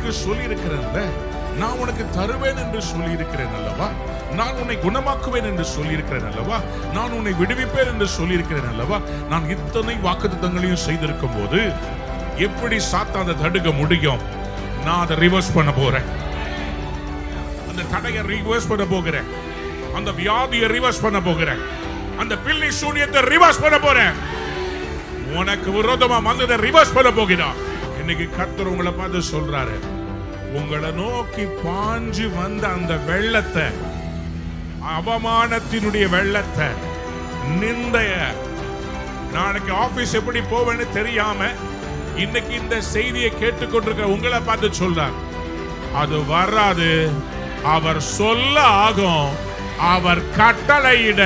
உனக்கு சொல்லி இருக்கிறேன்ல, நான் உனக்கு தருவேன் என்று சொல்லி இருக்கிறேன் அல்லவா, நான் உன்னை குணமாக்குவேன் என்று சொல்லி இருக்கிறேன் அல்லவா, நான் உன்னை விடுவிப்பேன் என்று சொல்லி இருக்கிறேன் அல்லவா. நான் இத்தனை வாக்குத்தத்தங்களையும் செய்திருக்கும் போது எப்படி சாத்தான் அந்த தடுக்க முடியும்? நான் அதை ரிவர்ஸ் பண்ண போறேன். அந்த தடையை ரிவர்ஸ் பண்ண போகிறேன். அந்த வியாதியை ரிவர்ஸ் பண்ண போகிறேன். அந்த பில்லி சூனியத்தை ரிவர்ஸ் பண்ண போறேன். உனக்கு விரோதமா வந்ததை ரிவர்ஸ் பண்ண போகிறான். இன்னைக்கு கர்த்தர் உங்களை பார்த்து சொல்றாரு, உங்களை நோக்கி பாஞ்சு வந்த அந்த வெள்ளத்தை, அவமானத்தினுடைய வெள்ளத்தை, நிந்தைய, நாளைக்கு ஆபீஸ் எப்படி போவேன்னு தெரியாம இன்னைக்கு இந்த செய்தியை கேட்டுக்கொண்டிருக்கிற உங்களை பார்த்து சொல்றார், அது வராது. அவர் சொல்ல ஆகும், அவர் கட்டளையிட.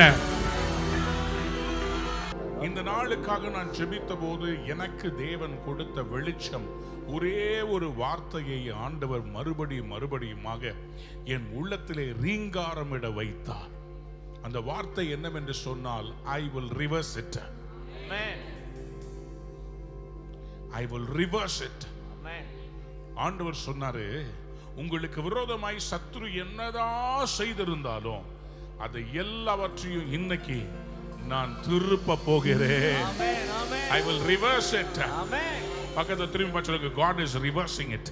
இந்த நாளுக்காக நான் ஜெபித்த போது எனக்கு தேவன் கொடுத்த வெளிச்சம், ஒரே ஒரு வார்த்தையை ஆண்டவர் மறுபடியுமாக என் உள்ளத்திலே ரீங்காரமிட வைத்தார். அந்த வார்த்தை என்னவென்று சொன்னால், I will reverse it. I will reverse it. ஆண்டவர் சொன்னாரு, உங்களுக்கு விரோதமாய் சத்துரு என்னதான் செய்திருந்தாலும் அதை எல்லாவற்றையும் இன்னைக்கு நான் திருப்ப போகிறேன். I will reverse it. பக்கத்துல திரும்பி சொல்லுங்க, God is reversing it.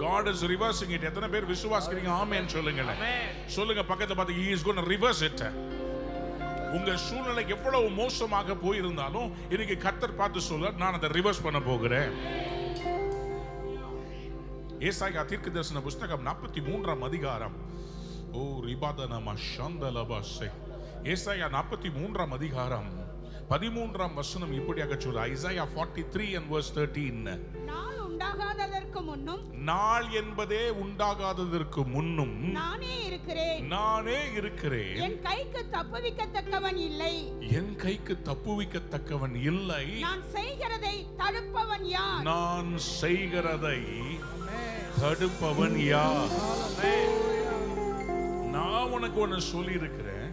God is reversing it. எத்தனை பேர் விசுவாசிக்கிறீங்க? ஆமென் சொல்லுங்க. சொல்லுங்க பக்கத்துல பார்த்து, He is going to reverse it. உங்க சூழ்நிலை எவ்வளவு மோசமாக போயிருந்தாலும் இன்னைக்கு கர்த்தர் பார்த்து சொல்ல, நான் அதை ரிவர்ஸ் பண்ண போகிறேன். ஏசாயா தீர்க்கதரிசன புத்தகம் 43ஆம் அதிகாரம். ஓ ரிபாதனமா ஷந்தலபாசே. ஏசாயா 43ஆம் அதிகாரம் 13ஆம் வசனம் இப்படியாக சொல்லுது. Isaiah 43 and verse 13. நாள் உண்டாகாததற்கு முன்னும், நாள் என்பதே உண்டாகாததற்கு முன்னும் நானே இருக்கிறேன். நானே இருக்கிறேன். என் கைக்கு தப்புவிக்கத்தக்கவன் இல்லை. என் கைக்கு தப்புவிக்கத்தக்கவன் இல்லை. நான் செய்கிறதை தடுப்பவன் யார்? நான் செய்கிறதை தடுப்பவன் யார்? நான் உனக்கு ஒன்னு சொல்லி இருக்கிறேன்,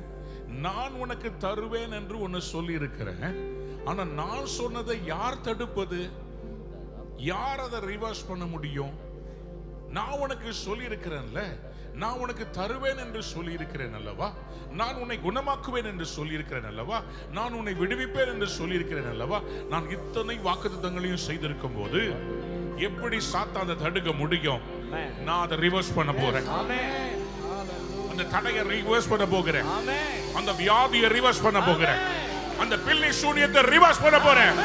நான் உனக்கு தருவேன் என்று ஒன்னு சொல்லி இருக்கிறேன். ஆனா நான் சொன்னதை யார் தடுப்பது? யார் அதை ரிவர்ஸ் பண்ண முடியும்? நான் உனக்கு சொல்லி இருக்கிறேன்ல, நான் உனக்கு தருவேன் என்று சொல்லி இருக்கிறேன் அல்லவா, நான் உன்னை குணமாக்குவேன் என்று சொல்லி இருக்கிறேன் அல்லவா, நான் உன்னை விடுவிப்பேன் என்று சொல்லி இருக்கிறேன் அல்லவா. நான் இத்தனை வாக்குத்தத்தங்களையும் செய்திருக்கும் போது எப்படி சாத்தான் அதை தடுக்க முடியும்? நான் அதை ரிவர்ஸ் பண்ண போறேன். அந்த தடையை ரிவர்ஸ் பண்ண போகிறேன். அந்த வியாதியை ரிவர்ஸ் பண்ண போகிறேன். அந்த பில்லி சூனியத்தை ரிவர்ஸ் பண்ண போறேன்.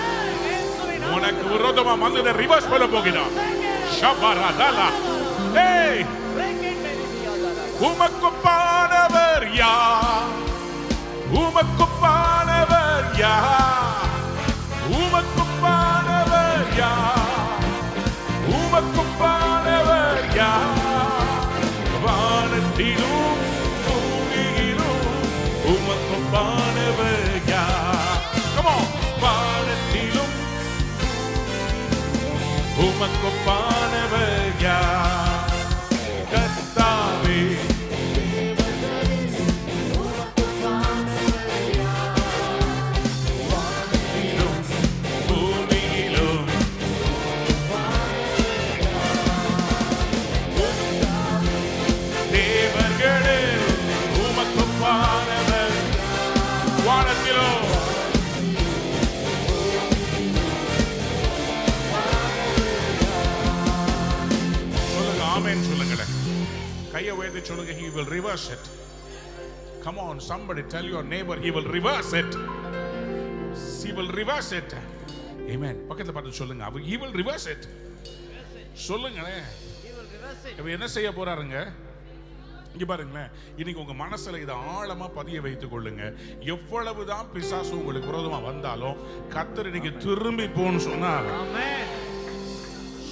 உனக்கு விரோதமா வந்ததை ரிவர்ஸ் பண்ண போகிறான். ஷபரதலா. ஏய், உமக்கு பானவர் யார்? உமக்கு பானவர் யார்? உமக்கு பானவர் யார்? உமக்கு பானவர் யார்? வானத்திலும் பூமியிலும் உமக்கு பானவர் யார்? Come on. வானத்திலும் உமக்கு பானவர் யார்? கர்த்தாவே, வானத்திலும் பூமியிலும் தேவர்களே உமக்கு பானவர். வானத்திலும் சொல்லுங்களேன், கையை உயர்த்தி சொல்லுங்க, he will reverse it. Come on, somebody tell your neighbor, he will reverse it. He will reverse it. Amen. பக்கத்துல பார்த்து சொல்லுங்க, he will reverse it. சொல்லுங்களேன், இவ என்ன செய்ய போறாருங்க? இங்க பாருங்களேன், இன்னைக்கு உங்க மனசுல இதை ஆழமா பதிய வைத்துக் கொள்ளுங்க. எவ்வளவுதான் பிசாசு உங்களுக்கு விரோதமா வந்தாலும் கர்த்தர் இன்னைக்கு திரும்பி போன்னு சொன்னார்.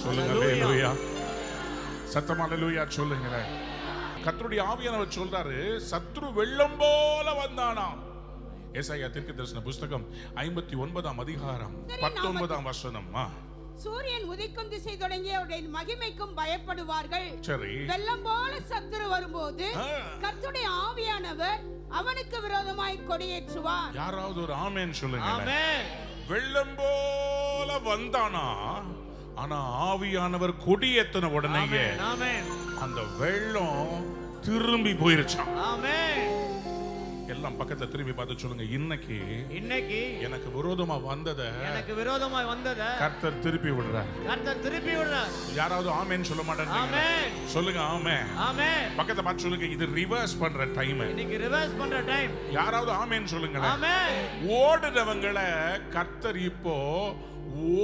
சொல்லுங்க அல்லேலூயா. சத்தமா அல்லேலூயா சொல்லுங்க. கர்த்தருடைய ஆவியானவர் சொல்றாரு, சத்ரு வெள்ளம் போல வந்தானாம். ஏசாயா தீர்க்கதரிசன புத்தகம் 59ஆம் அதிகாரம் 19ஆம் வசனம். சூரியன் உதிக்கும் திசை தொடங்கி அவருடைய மகிமைக்கும் பயப்படுவார்கள். சரி. வெள்ளம் போல சத்துரு வரும்போது கர்த்தருடைய ஆவியானவர் அவனுக்கு விரோதமாய் கொடியேற்றுவார். யாராவது ஒரு ஆமென் சொல்லுங்க. ஆமென். வெள்ளம் போல வந்தானா, ஆனா ஆவியானவர் கொடியேத்தின உடனேயே அந்த வெள்ளம் திரும்பி போயிருச்சாம். எல்லாம் பக்கத்துல திரும்பி பார்த்து சொல்லுங்க, இன்னைக்கு எனக்கு விரோதமா வந்தத கர்த்தர் திருப்பி விடுறார். யாராவது ஆமென் சொல்ல மாட்டேங்க? சொல்லுங்க ஆமென். பக்கத்தை பார்த்து சொல்லுங்க, இது ரிவர்ஸ் பண்ற டைம். யாராவது ஆமென் சொல்லுங்க. ஓடுறவங்களை கர்த்தர் இப்போ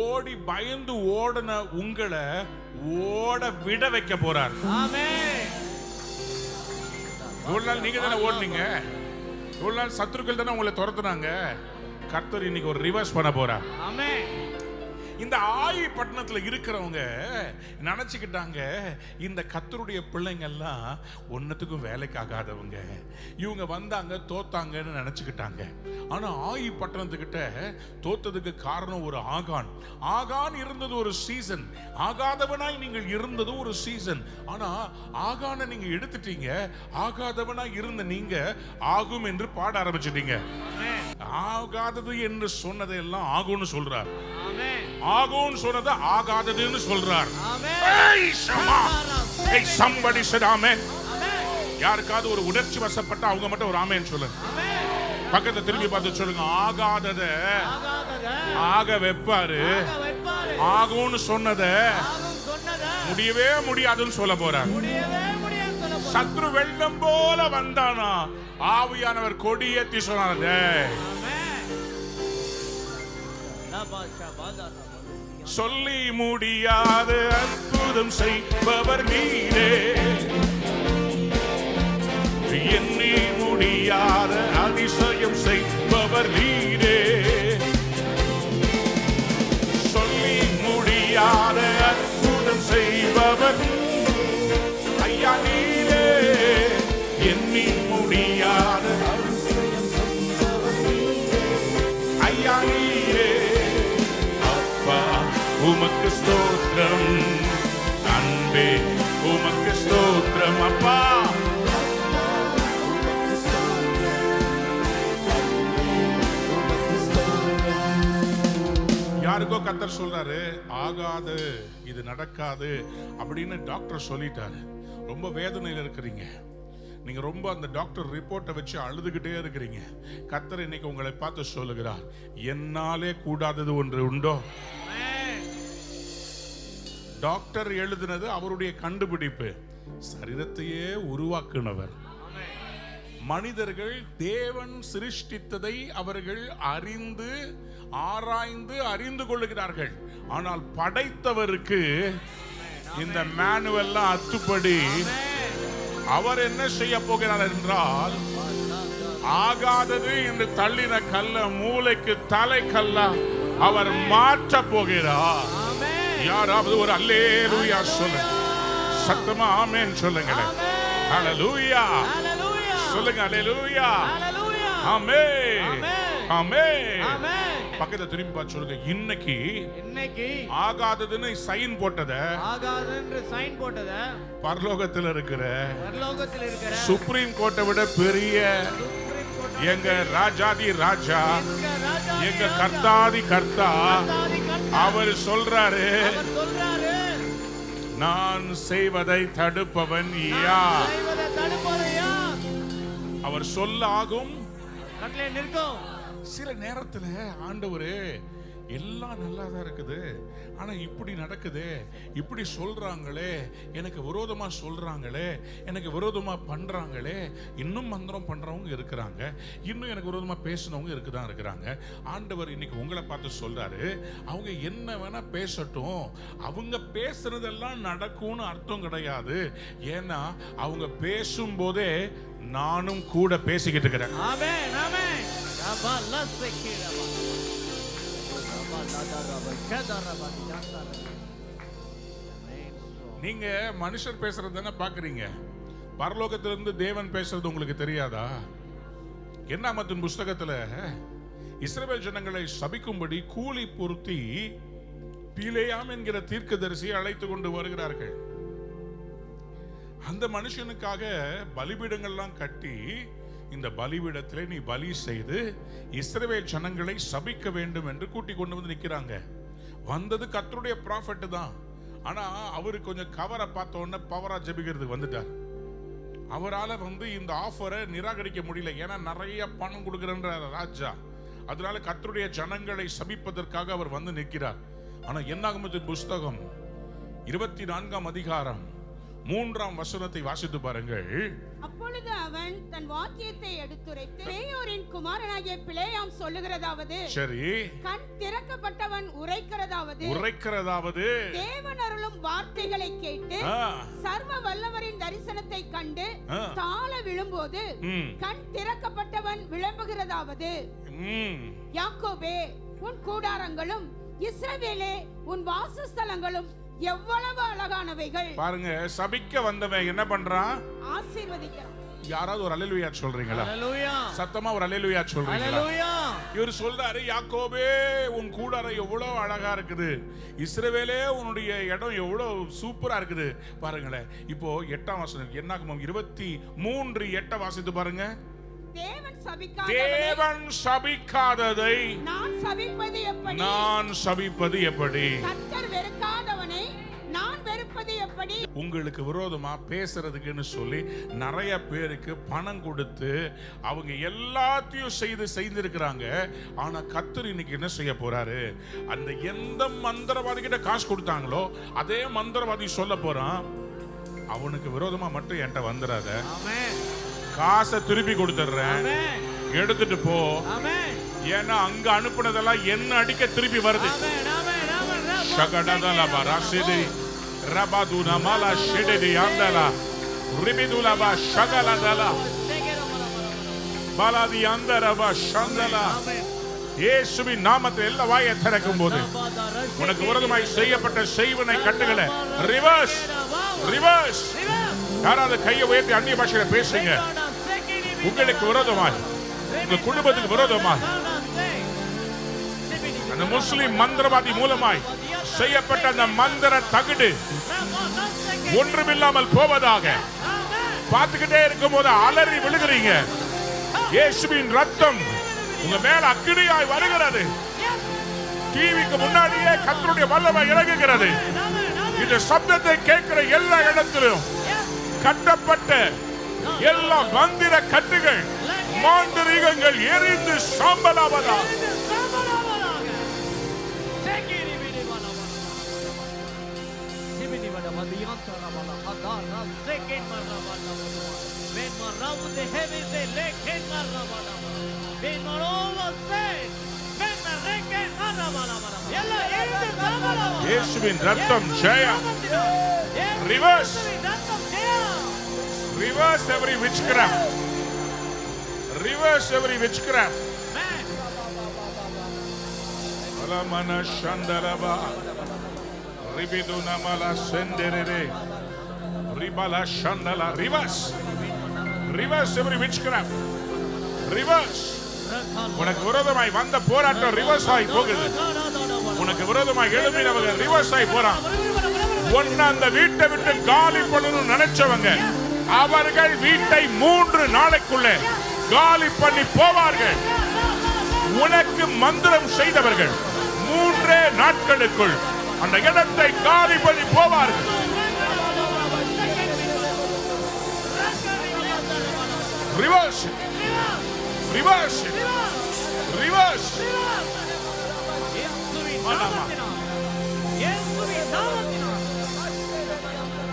ஓடி பயந்து ஓடுன உங்களை ஓட விட வைக்க போறார். ஒரு நாள் நீங்க தானே ஓடுனீங்க, ஒரு நாள் சத்துருக்கள் தானே உங்களை துரத்துனாங்க. கர்த்தர் இன்னைக்கு ஒரு ரிவர்ஸ் பண்ண போறார். இந்த ஆயி பட்டணத்துல இருக்கிறவங்க நினைச்சுக்கிட்டாங்க, இந்த கர்த்தருடைய பிள்ளைங்க எல்லாம் ஒன்னத்துக்கும் வேலைக்கு ஆகாதவங்க, இவங்க வந்தாங்க தோத்தாங்கன்னு நினைச்சுக்கிட்டாங்க. ஆனா ஆயி பட்டணத்துக்கிட்ட தோத்ததுக்கு காரணம் ஒரு ஆகான் இருந்தது ஒரு சீசன், ஆகாதவனாய் நீங்கள் இருந்தது ஒரு சீசன். ஆனா ஆகானை நீங்க எடுத்துட்டீங்க, ஆகாதவனாய் இருந்த நீங்க ஆகும் என்று பாட ஆரம்பிச்சிட்டீங்க. ஆகாதது என்று சொன்னதை எல்லாம் ஆகும்னு சொல்றார், ஆகும்னு சொன்னதை ஆகாததுன்னு சொல்றார். somebody said amen. யாருக்காவது ஒரு உணர்ச்சி வசப்பட்ட அவங்க மட்டும் ஒரு ஆமென் சொல்லுங்க. பக்கத்தை திரும்பி பார்த்து சொல்லுங்க, ஆகாதத ஆக வைப்பாரு, ஆகும்னு சொன்னத முடியவே முடியாதுன்னு சொல்ல போறார். சத்ரு வெள்ளம் போல வந்தானா, ஆவியானவர் கொடியேத்தி சொன்னார், சொல்லி முடியாத அற்புதம் செய்பவர் நீரே, எண்ணி முடியாத அதிசயம் செய்பவர் நீரே, சொல்லி முடியாத அற்புதம் செய்பவர் ஐயா நீரே, எண்ணி முடியாத ஐயா நீரே. அப்பா உமக்கு ஸ்தோத்திரம், அன்பே உமக்கு ஸ்தோத்திரம். அப்பா யாருக்கோ கர்த்தர் சொல்றாரு, ஆகாது, இது நடக்காது அப்படின்னு டாக்டர் சொல்லிட்டாரு. ரொம்ப வேதனையில் இருக்கிறீங்க நீங்க, ரொம்ப அந்த டாக்டர் ரிப்போர்ட்டை வச்சு அழுதுகிட்டே இருக்கிறீங்க. கர்த்தர் இன்னைக்கு உங்களை பார்த்து சொல்லுகிறார், என்னாலே கூடாதது ஒன்று உண்டோ? டாக்டர் எழுதினது அவருடைய கண்டுபிடிப்பு, சரீரத்தையே உருவாக்குனவர். மனிதர்கள் தேவன் சிருஷ்டித்ததை அவர்கள் அறிந்து ஆராய்ந்து அறிந்து கொள்ளுகிறார்கள். ஆனால் படைத்தவருக்கு இந்த மேனுவல்லாம் அத்துப்படி. அவர் என்ன செய்ய போகிறார் என்றால், ஆகாதது என்று தள்ளின கல்ல மூளைக்கு தலை கல்லா அவர் மாற்ற போகிறார். யாராவது ஒரு அல்லேலூயா சொல்லுங்க, சத்தமா ஆமென் சொல்லுங்களேன். ஹல்லேலூயா சொல்லுங்க, அல்லேலூயா, ஆமென், ஆமென். பக்கத்துல திரும்பி பார்த்து சொல்லுங்க, இன்னைக்கு ஆகாததுன்னு சைன் போட்டத பரலோகத்தில் இருக்கிற சுப்ரீம் கோர்ட்டை விட பெரிய எங்க ராஜாதி ராஜா, எங்க கர்த்தாதி கர்த்தா அவர் சொல்றாரு, நான் செய்வதை தடுப்பவன் யார்? அவர் சொல்ல ஆகும். சில நேரத்துல ஆண்டவரே எல்லாம் நல்லா தான் இருக்குது, ஆனா இப்படி நடக்குது, இப்படி சொல்றாங்களே, எனக்கு விரோதமா சொல்றாங்களே, எனக்கு விரோதமா பண்றாங்களே, இன்னும் மந்திரம் பண்றவங்க இருக்கிறாங்க, இன்னும் எனக்கு விரோதமா பேசினவங்க இருக்குதான் இருக்கிறாங்க. ஆண்டவர் இன்னைக்கு உங்களை பார்த்து சொல்றாரு, அவங்க என்ன வேணா பேசட்டும், அவங்க பேசுறதெல்லாம் நடக்கும்னு அர்த்தம் கிடையாது. ஏன்னா அவங்க பேசும்போதே நானும் கூட பேசிக்கிட்டு இருக்கிறேன். ஆமென், ஆமென். நீங்க மனுஷர் பேசுறது தானே பாக்குறீங்க, பரலோகத்திலிருந்து தேவன் பேசுறது உங்களுக்கு தெரியாதா? என்னாமத்தின் புஸ்தகத்துல இஸ்ரவேல் ஜனங்களை சபிக்கும்படி கூலி பொருத்தி பீலேயாம் என்கிற தீர்க்கதரிசியை அழைத்து கொண்டு வருகிறார்கள். அந்த மனுஷனுக்காக பலிபீடங்கள்லாம் கட்டி, இந்த பலிபீடத்திலே நீ பலி செய்து இஸ்ரவேல் ஜனங்களை சபிக்க வேண்டும் என்று கூட்டி கொண்டு வந்து நிற்கிறாங்க. வந்தது கர்த்தருடைய ப்ராஃபட் தான். ஆனா அவரு கொஞ்சம் கவரை பார்த்த உடனே பவரா ஜெபிக்கிறதுக்கு வந்துட்டார். அவரால் இந்த ஆஃபரை நிராகரிக்க முடியல. ஏன்னா நிறைய பணம் கொடுக்குறன்ற ராஜா. அதனால கர்த்தருடைய ஜனங்களை சபிப்பதற்காக அவர் வந்து நிற்கிறார். ஆனா என்னாகமத்தின் புஸ்தகம் 24ஆம் அதிகாரம் 3ஆம் வசனத்தை வாசித்து பாருங்கள். அப்பொழுது அவன் தன் வாக்கியத்தை எடுத்துரைத்து பேயோரின் குமாரனாகிய பிலேயாம் சொல்லுகிறதாவது, சரி, கண் திறக்கப்பட்டவன் உரைக்கிறதாவது தேவன் அருளும் வார்த்தைகளை கேட்டு சர்வ வல்லவரின் தரிசனத்தை கண்டு தாழ விழும்போது கண் திறக்கப்பட்டவன் விளம்புகிறதாவது, யாக்கோபே உன் கூடாரங்களும் இஸ்ரவேலே உன் வாசஸ்தலங்களும் எவ்வளவு அழகானவைகள். பாருங்க, சபிக்க வந்தவன் என்ன பண்றான்? ஆசீர்வதிக்கிறான். யாராவது ஒரு அல்லேலூயா சொல்றீங்களா? சத்தமா ஒரு அல்லேலூயா சொல்றீங்களா? இவர் சொல்றாரு, யாக்கோபே உன் கூடாரம் எவ்வளவு அழகா இருக்குது, இஸ்ரவேலே உன்னுடைய இடம் எவ்வளவு சூப்பரா இருக்குது. பாருங்களேன், இப்போ 8ஆம் வசனம் என்னாகமம் 23:8 வாசித்து பாருங்க. தேவன் சபிக்காததை நான் சபிப்பது எப்படி? கர்த்தர் வெறுக்காதவனை நான் வெறுப்பது எப்படி? உங்களுக்கு விரோதமா பேசுறதுக்குன்னு சொல்லி நிறைய பேருக்கு பணம் கொடுத்து அவங்க எல்லாத்தையும் செய்திருக்கிறாங்க. ஆனா கர்த்தர் இன்னைக்கு என்ன செய்ய போறாரு? அந்த எந்த மந்திரவாதி கிட்ட காசு கொடுத்தாங்களோ அதே மந்திரவாதி சொல்ல போறான், அவனுக்கு விரோதமா மட்டும் என்கிட்ட வந்துடாத, காசை திருப்பி கொடுத்துறேன், எடுத்துட்டு போ. ஏன்னா அங்க அனுப்புனதெல்லாம் என்ன அடிக்க திருப்பி வருது. இயேசுவின் நாமத்தில் எல்லா வாயை திறக்கும் போது உனக்கு விரோதமாய் செய்யப்பட்ட செய்வனை கட்டுகளை ரிவர்ஸ் ரிவர்ஸ். யாராவது கையை உயர்த்தி அந்நிய பாஷையில பேசுங்க. உங்களுக்கு விரோதமாய், உங்க குடும்பத்துக்கு விரோதமாய், அந்த முஸ்லிம் மந்திரவாதி மூலமாய் செய்யப்பட்ட அந்த மந்திர தகுடு ஒன்றுமில்லாமல் போவதாக. பார்த்துக்கிட்டே இருக்கும் போது அலறி விழுகிறீங்க. இயேசுவின் ரத்தம் உங்க மேல அக்கினியாய் வருகிறது. டிவிக்கு முன்னாடியே கர்த்தருடைய வல்லமை இறங்குகிறது. இந்த சப்தத்தை கேட்கிற எல்லா இடத்திலும் கட்டப்பட்ட எல்லா மந்திர கட்டுகள், மாந்திரீகங்கள் எரிந்து சாம்பலாவதா. இயேசுவின் ரத்தம் ஜெயம். Reverse reverse every witchcraft, reverse every witchcraft. alamana shandaraba ribiduna mala senderere ribala shandala. reverse reverse every witchcraft, reverse. உனக்கு விரோதமாய் வந்த போராட்டம் ரிவர்ஸ் ஆகி போகுது. உனக்கு விரோதமாய் எழுப்பினவங்க ரிவர்ஸ் ஆகி போறான். ஒன்னு அந்த வீட்டை விட்டு காலி பண்ணணும்னு நினைச்சவங்க அவர்கள் வீட்டை 3 நாளைக்குள்ள காலி பண்ணி போவார்கள். உனக்கு மந்திரம் செய்தவர்கள் 3 நாட்களுக்குள் அந்த இடத்தை காலி பண்ணி போவார்கள். Reverse reverse reverse.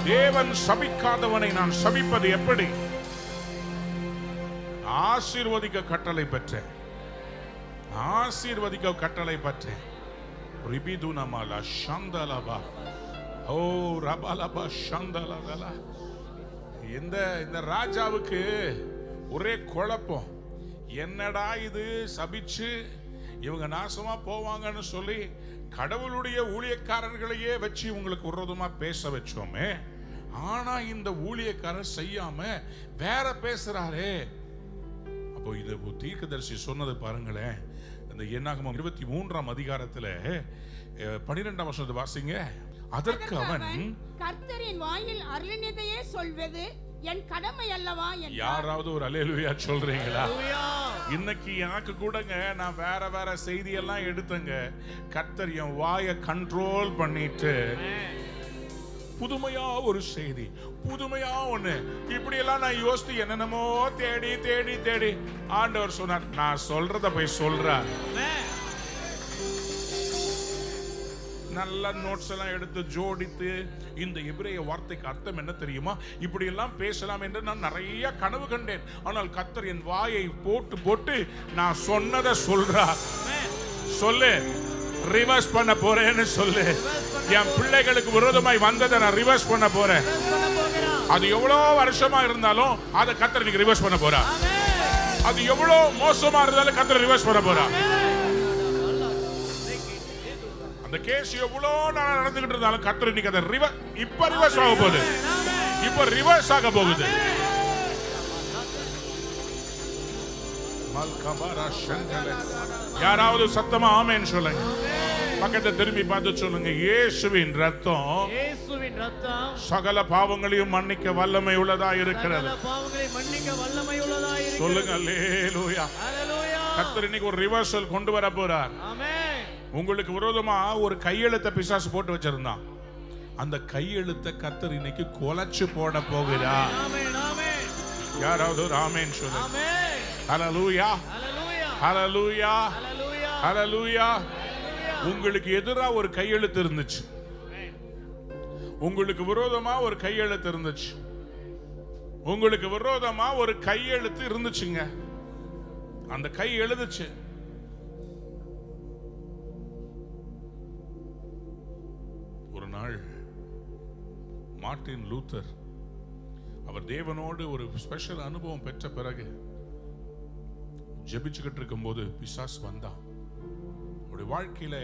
தேவன் சபிக்காதவனை நான் சபிப்பது எப்படி? ஆசீர்வதிக்க கட்டளை பெற்றேன், ஆசீர்வதிக்க கட்டளை பெற்றேன். ரிபிதுனமலா ஷந்தலபா ஓ ரபலபா ஷந்தலதலா. இந்த ராஜாவுக்கு ஒரே குழப்பம். என்னடா இது, சபிச்சு இவங்க நாசமா போவாங்கன்னு சொல்லி கடவுளுடைய ஊழியக்காரர்களையே வச்சு உங்களுக்கு விரோதமா பேச வச்சோமே, ஆனா இந்த ஊழியக்காரர் செய்யாம வேற பேசுறாரே. அப்போ இது தீர்க்கதரிசி சொன்னது பாருங்களேன். இந்த என்னாகமம் 23ஆம் அதிகாரத்துல 12ஆம் வசனத்தை வாசிங்க. அதற்கு அவன், கர்த்தரின் வாயில் அருளினதையே சொல்வது என் கடமை அல்லவா? யாராவது ஒரு அல்லேலூயா சொல்றீங்களா? இன்னைக்கு எனக்கு கூடங்க நான் வேற வேற செய்தியெல்லாம் எடுத்தங்க. கர்த்தர் என் வாயை கண்ட்ரோல் பண்ணிட்டு புதுமையா ஒரு செய்தி, புதுமையா ஒண்ணு, இப்படி எல்லாம் நான் யோசித்து என்னென்னமோ தேடி தேடி தேடி ஆண்டவர் சொன்னார், நான் சொல்றத போய் சொல்றார். நல்ல நோட்ஸ் எல்லாம் எடுத்து ஜோடித்து இந்த எபிரேய வார்த்தைக்கு அர்த்தம் என்ன தெரியுமா, இப்படி எல்லாம் பேசலாம் என்று நான் நிறைய கனவு கண்டேன். ஆனால் கர்த்தர் என் வாயை போட்டு போட்டு நான் சொன்னதை சொல்றார். சொல்லு, ரிவர்ஸ் பண்ண போறேன்னு சொல்லு. என் பிள்ளைகளுக்கு விரோதமாய் வந்ததை நான் ரிவர்ஸ் பண்ண போறேன். அது எவ்வளவு வருஷமா இருந்தாலும் அதை கர்த்தர் இன்னைக்கு ரிவர்ஸ் பண்ண போறா. அது எவ்வளவு மோசமா இருந்தாலும் கர்த்தர் ரிவர்ஸ் பண்ண போறா. அந்த கேஸ் எவ்வளவு நாள் நடந்துகிட்டு இருந்தாலும் கர்த்தர் இன்னைக்கு அதை இப்ப ரிவர்ஸ் ஆக போகுது. இப்ப ரிவர்ஸ் ஆக போகுது. யாராவது சத்தமா ஆமென் சொல்லுங்க. பக்கத்தை திரும்பி பார்த்து சொல்லுங்க, இயேசுவின் ரத்தம் சகல பாவங்களையும் மன்னிக்க வல்லமை உள்ளதா இருக்கிறது. சொல்லுங்க அல்லேலூயா. கர்த்தர் இன்னைக்கு ஒரு ரிவர்சல் கொண்டு வர போறார். உங்களுக்கு விரோதமா ஒரு கையெழுத்தை பிசாசு போட்டு வச்சிருந்தான். அந்த கையெழுத்தை கர்த்தர் இன்னைக்கு கொலைச்சு போட போகிறார். யாராவது ஒரு ஆமென் சொல்லுங்க. ஹல்லேலூயா, ஹல்லேலூயா, ஹல்லேலூயா. உங்களுக்கு எதிராக ஒரு கையெழுத்து இருந்துச்சு, உங்களுக்கு விரோதமா ஒரு கையெழுத்து இருந்துச்சு, உங்களுக்கு விரோதமா ஒரு கையெழுத்து இருந்துச்சுங்க. அந்த கை எழுதுச்சு. ஒரு நாள் மார்ட்டின் லூத்தர் அவர் தேவனோடு ஒரு ஸ்பெஷல் அனுபவம் பெற்ற பிறகு ஜெபிச்சுக்கிட்டு இருக்கும்போது பிசாசு வந்தான். அவருடைய வாழ்க்கையில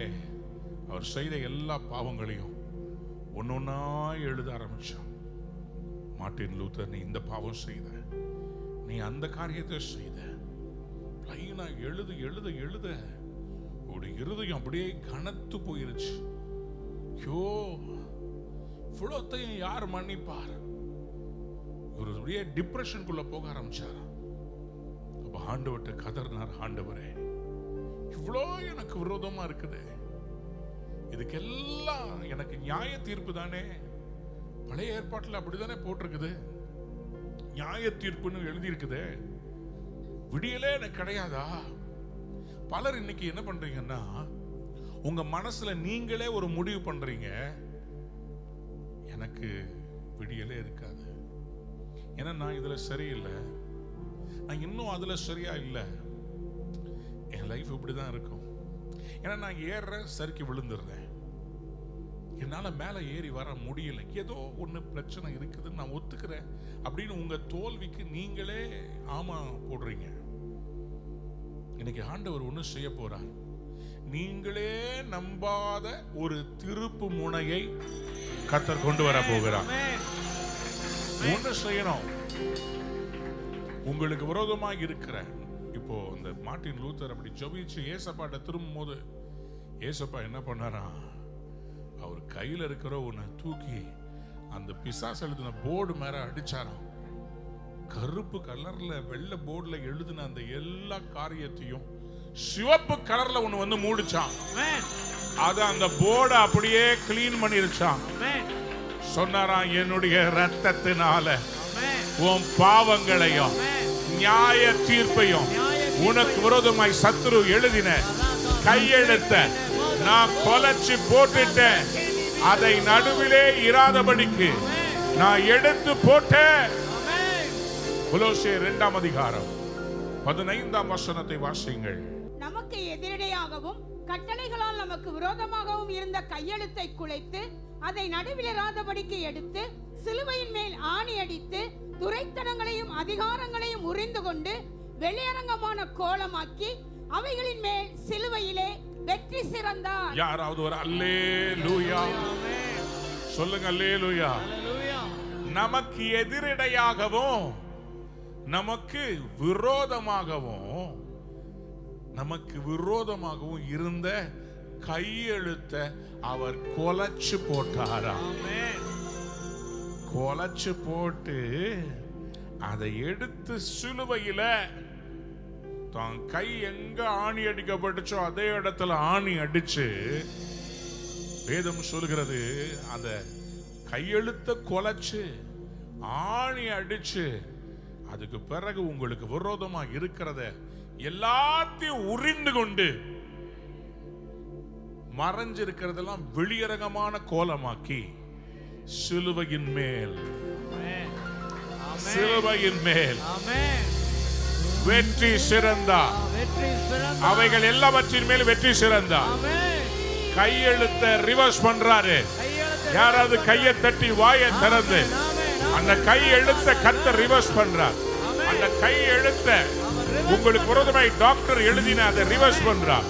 அவர் செய்த எல்லா பாவங்களையும் ஒன்னொன்னா எழுத ஆரம்பிச்சான். மார்ட்டின் லூத்தர், நீ இந்த பாவம் செய்த, நீ அந்த காரியத்தை செய்த, லைனா எழுத எழுத எழுத அவருடைய இருதயம் அப்படியே கனத்து போயிருச்சு. ஐயோ, இவ்வளோத்தையும் யார் மன்னிப்பார்? இவர் அப்படியே டிப்ரெஷனுக்குள்ள போக ஆரம்பிச்சார். அப்ப ஆண்டவர்கிட்ட கதறினார், ஆண்டவரே இவ்வளோ எனக்கு விரோதமா இருக்குது, இதுக்கெல்லாம் எனக்கு நியாய தீர்ப்பு தானே? பழைய ஏற்பாட்டில் அப்படித்தானே போட்டிருக்குது, நியாய தீர்ப்புன்னு எழுதி இருக்குது, விடியலே எனக்கு கிடையாதா? பலர் இன்னைக்கு என்ன பண்றீங்கன்னா, உங்க மனசுல நீங்களே ஒரு முடிவு பண்றீங்க, எனக்கு விடியலே இருக்காது, ஏன்னா நான் இதுல சரியில்லை, நான் இன்னும் அதுல சரியா இல்லை, என் லைஃப் இப்படிதான் இருக்கும், ஏன்னா நான் ஏறுறேன் சறுக்கி விழுந்துடுறேன், என்னால மேல ஏறி வர முடியல, ஏதோ ஒண்ணு பிரச்சனை இருக்குதுன்னு நான் ஒத்துக்கிறேன் அப்படின்னு உங்க தோல்விக்கு நீங்களே ஆமா போடுறீங்க. இன்னைக்கு ஆண்டவர் ஒண்ணு செய்ய போறார். நீங்களே நம்பாத ஒரு திருப்பு முனையை கர்த்தர் கொண்டு வர போகிறார். ஒண்ணு செய்யணும். உங்களுக்கு விரோதமாக இருக்கிற, இப்போ இந்த மார்ட்டின் லூத்தர் அப்படி ஜெபிச்சு ஏசப்பாட்ட திரும்பும் போது ஏசப்பா என்ன பண்ணாரா, அவர் கையில இருக்கிற ஒண்ணு தூக்கி அந்த பிசாசு எழுதின போர்டு மேல அடிச்சாராம். கருப்பு கலர்ல வெள்ளை போர்டுல எழுதின அந்த எல்லா காரியத்தையும் சிவப்பு கலர்ல ஒண்ணு வந்து மூடிச்சான். அத அந்த போர்டை அப்படியே கிளீன் பண்ணிருச்சான். சொன்னாராம், என்னுடைய ரத்தத்தினால உன் பாவங்களையும் நியாய தீர்ப்பையும் உனக்கு விரோதமாய் சத்துரு எழுதின கையெழுத்த நான் கொலைச்சு போட்டுட்டேன், அதை நடுவிலே இராதபடிக்கு நான் எடுத்து போட்டேன். கொலோசியர் 2ஆம் அதிகாரம் 15ஆம் வசனத்தை வாசியுங்கள். நமக்கு எதிரடையாகவும் கட்டளைகளால் நமக்கு விரோதமாகவும் இருந்த கையெழுத்தை குலைத்து அதை நடுவிலிராதபடிக்கு எடுத்து சிலுவையின் மேல் ஆணி அடித்து துரைத்தனங்களையும் அதிகாரங்களையும் உரிந்து கொண்டு வெளியரங்கமான கோலமாக்கி அவைகளின் மேல் சிலுவையிலே வெற்றி சிறந்தார். யாராவது ஒரு அல்லேலூயா சொல்லுங்க. அல்லேலூயா. நமக்கு எதிரடையாகவும் நமக்கு விரோதமாகவும் இருந்த கையெழுத்த அவர் கொலைச்சு போட்டாரா. கொலைச்சு போட்டு அதை எடுத்து சிலுவையில தான் கை எங்க ஆணி அடிக்கப்பட்டுச்சோ அதே இடத்துல ஆணி அடிச்சு, வேதம் சொல்கிறது அந்த கையெழுத்த கொலைச்சு ஆணி அடிச்சு, அதுக்கு பிறகு உங்களுக்கு விரோதமா இருக்கிறத எல்லாத்தையும் உரிந்து கொண்டு மறைஞ்சிருக்கிறதெல்லாம் வெளியரங்கமான கோலமாக்கி சிலுவையின் மேல் வெற்றி சிறந்தார். அவைகள் எல்லாவற்றின் மேல் வெற்றி சிறந்தார். கையெழுத்த ரிவர்ஸ் பண்றாரு. யாராவது கையை தட்டி வாயை திறந்து அந்த கை எழுத்த கர்த்தர் ரிவர்ஸ் பண்றார். அந்த கை எழுத்த உங்களுக்கு விரோதமாய் டாக்டர் எழுதின அதை ரிவர்ஸ் பண்றார்.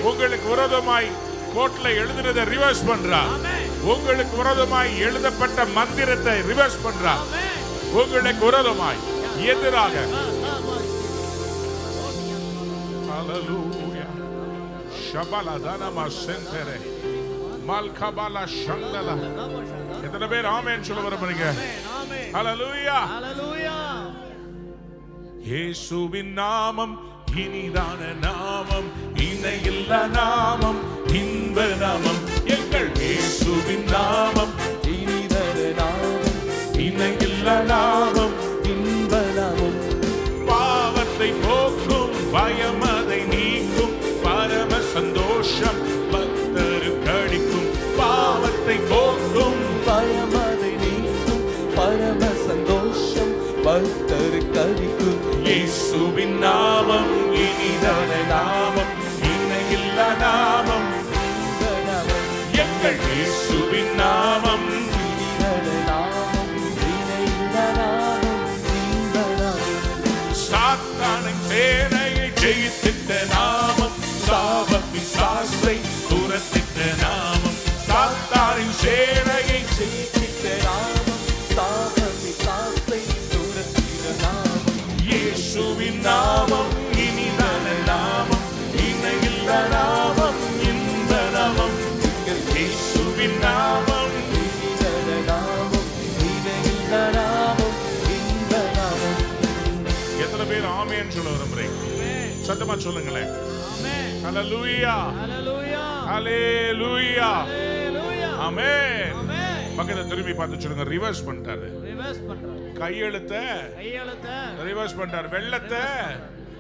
உங்களுக்கு விரோதமாய் கோர்ட்ல எழுதினதை ரிவர்ஸ் பண்றார். உங்களுக்கு விரோதமாய் எழுதப்பட்ட மந்திரத்தை ரிவர்ஸ் பண்றார். உங்களுக்கு விரோதமாய் எதிராக ஹalleluya ஷபலா தனமா சென்டரே மல்கபலா ஷங்கலா. எத்தனை பேர் ஆமென் சொல்ல விரும்புறீங்க? ஹalleluya ஹalleluya. இயேசுவின் நாமம் இனிதான நாமம், இணையில்ல நாமம், இன்ப நாமம். எங்கள் இயேசுவின் நாமம் இனிதான நாமம், இணையில்ல நாமம், இன்ப நாமம். பாவத்தை போக்கும், பயம் அதை நீக்கும், பரம சந்தோஷம் பக்தருக்கு அளிக்கும். பாவத்தை போக்கும், பயம் அதை நீக்கும், பரம சந்தோஷம் பக்தருக்கு அளிக்கும். இயேசுவின் நாமம் இனிதான நாமம், இணையில்ல நாமம், இன்ப நாமம். எங்கள் இயேசுவின் நாமம் இனிதான நாமம், இணையில்ல நாமம், இன்ப நாமம். சாத்தானின் சேனையை ஜெயித்திட்ட நாமம், சாபத்தின் சாஸ்தை துரத்திட்ட நாமம். சாத்தானின் சேனையை ஜெயித்திட்ட நாமம், சாபத்தின் சாஸ்தை துரத்தின நாமம். இயேசுவின் நாமம் இனிதான நாமம், இணையில்ல நாமம், இன்ப நாமம். எங்கள் இயேசுவின் நாமம் இனிதான நாமம், இணையில்ல நாமம், இன்ப நாமம். எத்தனை பேர் ஆமென் சொல்ல விரும்புறீங்க? சத்தமா சொல்லுங்களேன். ஹalleluya ஹalleluya ஹalleluya ஹalleluya. ஆமென். ஆமென். பக்கத்துல திரும்பி பார்த்து சொல்லுங்க. ரிவர்ஸ் பண்ணிட்டாரு. ரிவர்ஸ் பண்றாரு. கையெழுத்த கையெழுத்த ரிவர்ஸ் பண்ணிட்டாரு. வெள்ளத்தை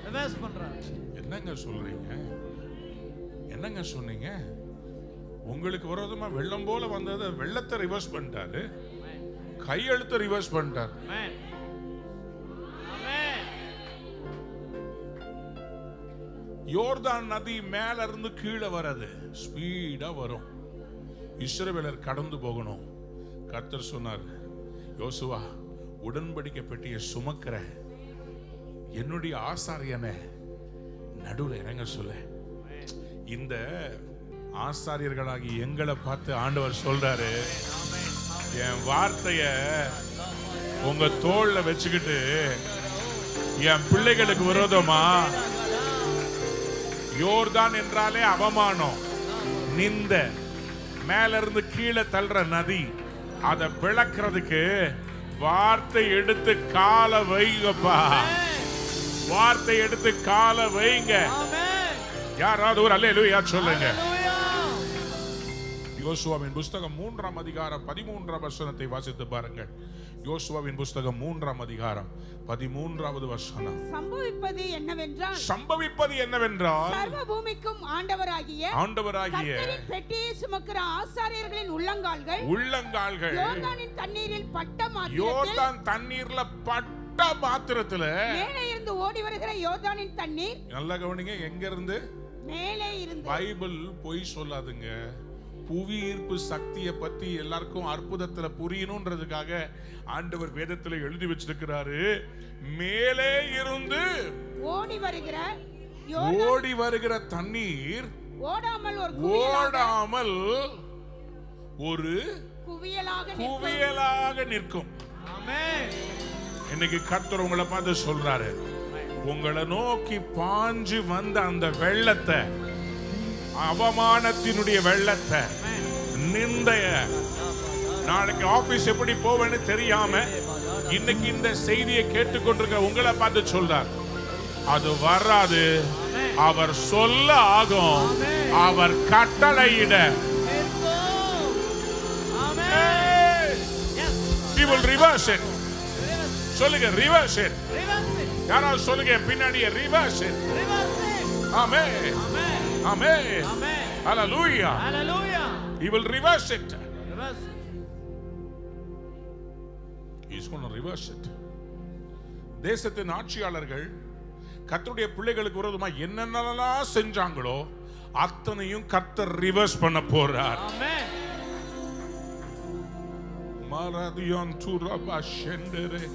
ரிவர்ஸ் பண்றாரு. என்னங்க சொல்றீங்க? என்னங்க சொன்னீங்க? உங்களுக்கு விரோதமா வெள்ளம் போல வந்தது வெள்ளத்தை ரிவர்ஸ் பண்ணிட்டாரு. கையெழுத்த ரிவர்ஸ் பண்ணிட்டாரு. ஆமென். ஆமென். யோர்தான் நதி மேல இருந்து கீழே வராது, ஸ்பீடா வரும். இஸ்ரவேலர் கடந்து போகணும். கர்த்தர் சொன்னார், யோசுவா உடன்படிக்கை பெட்டியை சுமக்கிற என்னுடைய ஆசாரியனை நடுவுல இறங்க சொல்ல. இந்த ஆசாரியர்களாகி எங்களை பார்த்து ஆண்டவர் சொல்றாரு, என் வார்த்தைய உங்க தோள்ல வச்சுக்கிட்டு என் பிள்ளைகளுக்கு விரோதமா, யோர்தான் என்றாலே அவமானம், நிந்த, மேல இருந்து கீழே தள்ளுற நதி, அதை விளக்குறதுக்கு வார்த்தை எடுத்து கால வைங்கப்பா. வார்த்தை எடுத்து கால வைங்க. யாராவது ஒரு அல்லேலூயா சொல்லுங்க. யோசுவாவின் புஸ்தகம் 3ஆம் அதிகாரம் 13ஆம் வசனத்தை வாசித்து பாருங்கள். யோசுவாவின் புஸ்தகம் 3ஆம் அதிகாரம் 13வது வசனம். சம்பவிப்பது என்னவென்றால் சர்வ பூமிக்கும் ஆண்டவராகிய கர்த்தரின் பெட்டியை சுமக்கிற ஆசாரியர்களின் உள்ளங்கால்கள் யோர்தானின் தண்ணீரில் யோர்தான் தண்ணீர்ல பட்ட மாத்திரத்துல மேலே இருந்து ஓடி வருகிற யோர்தானின் தண்ணீர். நல்லா கவனிங்க, எங்க இருந்து? மேலே இருந்து. பைபிள் பொய் சொல்லாதுங்க. புவி ஈர்ப்பு சக்தியை பத்தி எல்லாருக்கும் அற்புதத்துல புரியணும்ன்றதுக்காக ஆண்டவர் வேதத்துல எழுதி வச்சிருக்கிறாரு. மேலே இருந்து ஓடி வருகிற தண்ணீர் ஓடாமல் ஒரு குவியலாக நிற்கும். இன்னைக்கு கர்த்தர் உங்களை பார்த்து சொல்றாரு, உங்களை நோக்கி பாஞ்சு வந்த அந்த வெள்ளத்தை, அவமானத்தினுடைய வெள்ளத்தை, நிந்தைய, நாளைக்கு ஆபீஸ் எப்படி போவேன்னு தெரியாம இன்னைக்கு இந்த செய்தியை கேட்டுக்கொண்டிருக்க உங்களை பார்த்து சொல்றார், அது வராது. அவர் சொல்ல ஆகும். அவர் கட்டளையிட he will reverse it. சொல்லுங்க reverse it. யாராவது சொல்லுங்க பின்னாடியே reverse it. Amen. Amen. Hallelujah. Hallelujah. He will reverse it. Reverse it. He's going to reverse it. தேசத்தின் ஆட்சியாளர்கள் கர்த்தருடைய பிள்ளைகளுக்கு விரோதமா என்னென்னலாம் செஞ்சாங்களோ அத்தனையும் கர்த்தர் ரிவர்ஸ் பண்ண போறார். Amen. மரதியான் துரபா ஷெண்டரே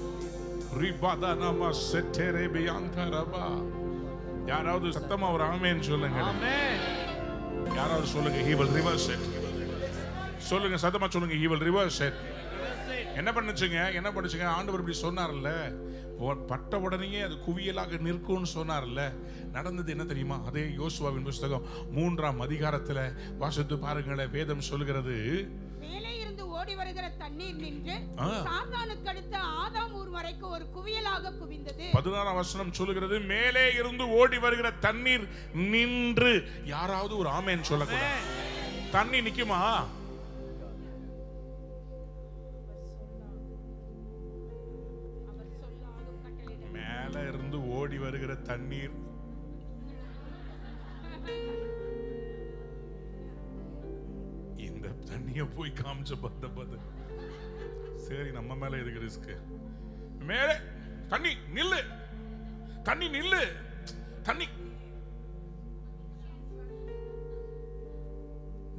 ரிபதனமா செட்டரே பியாந்தரபா. யாராவது சத்தமா ஒரு ஆமென் சொல்லுங்க. Amen. யாராவது சொல்லுங்க he will reverse it. சொல்லுங்க சத்தமா சொல்லுங்க he will reverse it. என்ன பண்ணுச்சுங்க ஆண்டவர் இப்படி சொன்னார்ல, பட்ட உடனேயே அது குவியலாக நிற்கும்னு சொன்னார்ல. நடந்தது என்ன தெரியுமா? அதே யோசுவாவின் புத்தகம் 3ஆம் அதிகாரத்துல வாசித்து பாருங்களேன். வேதம் சொல்லுகிறது, மேலே இருந்து ஓடி வருகிற தண்ணீர் நின்று சாத்தானுக்கு அடுத்த ஆதாம் ஊர் வரைக்கும் ஒரு குவியலாக குவிந்தது. 16ஆம் வசனம் சொல்லுகிறது, மேலே இருந்து ஓடி வருகிற தண்ணீர் நின்று. யாராவது ஒரு ஆமென் சொல்லக்கூடாது. தண்ணி நிக்குமா? மேல இருந்து ஓடி வருகிற தண்ணீர் இந்த தண்ணிய போய் காமிச்ச பத்த சரி, நம்ம மேல எதுக்கு ரிஸ்க்? மேலே தண்ணி நில்லு, தண்ணி நில்லு, தண்ணி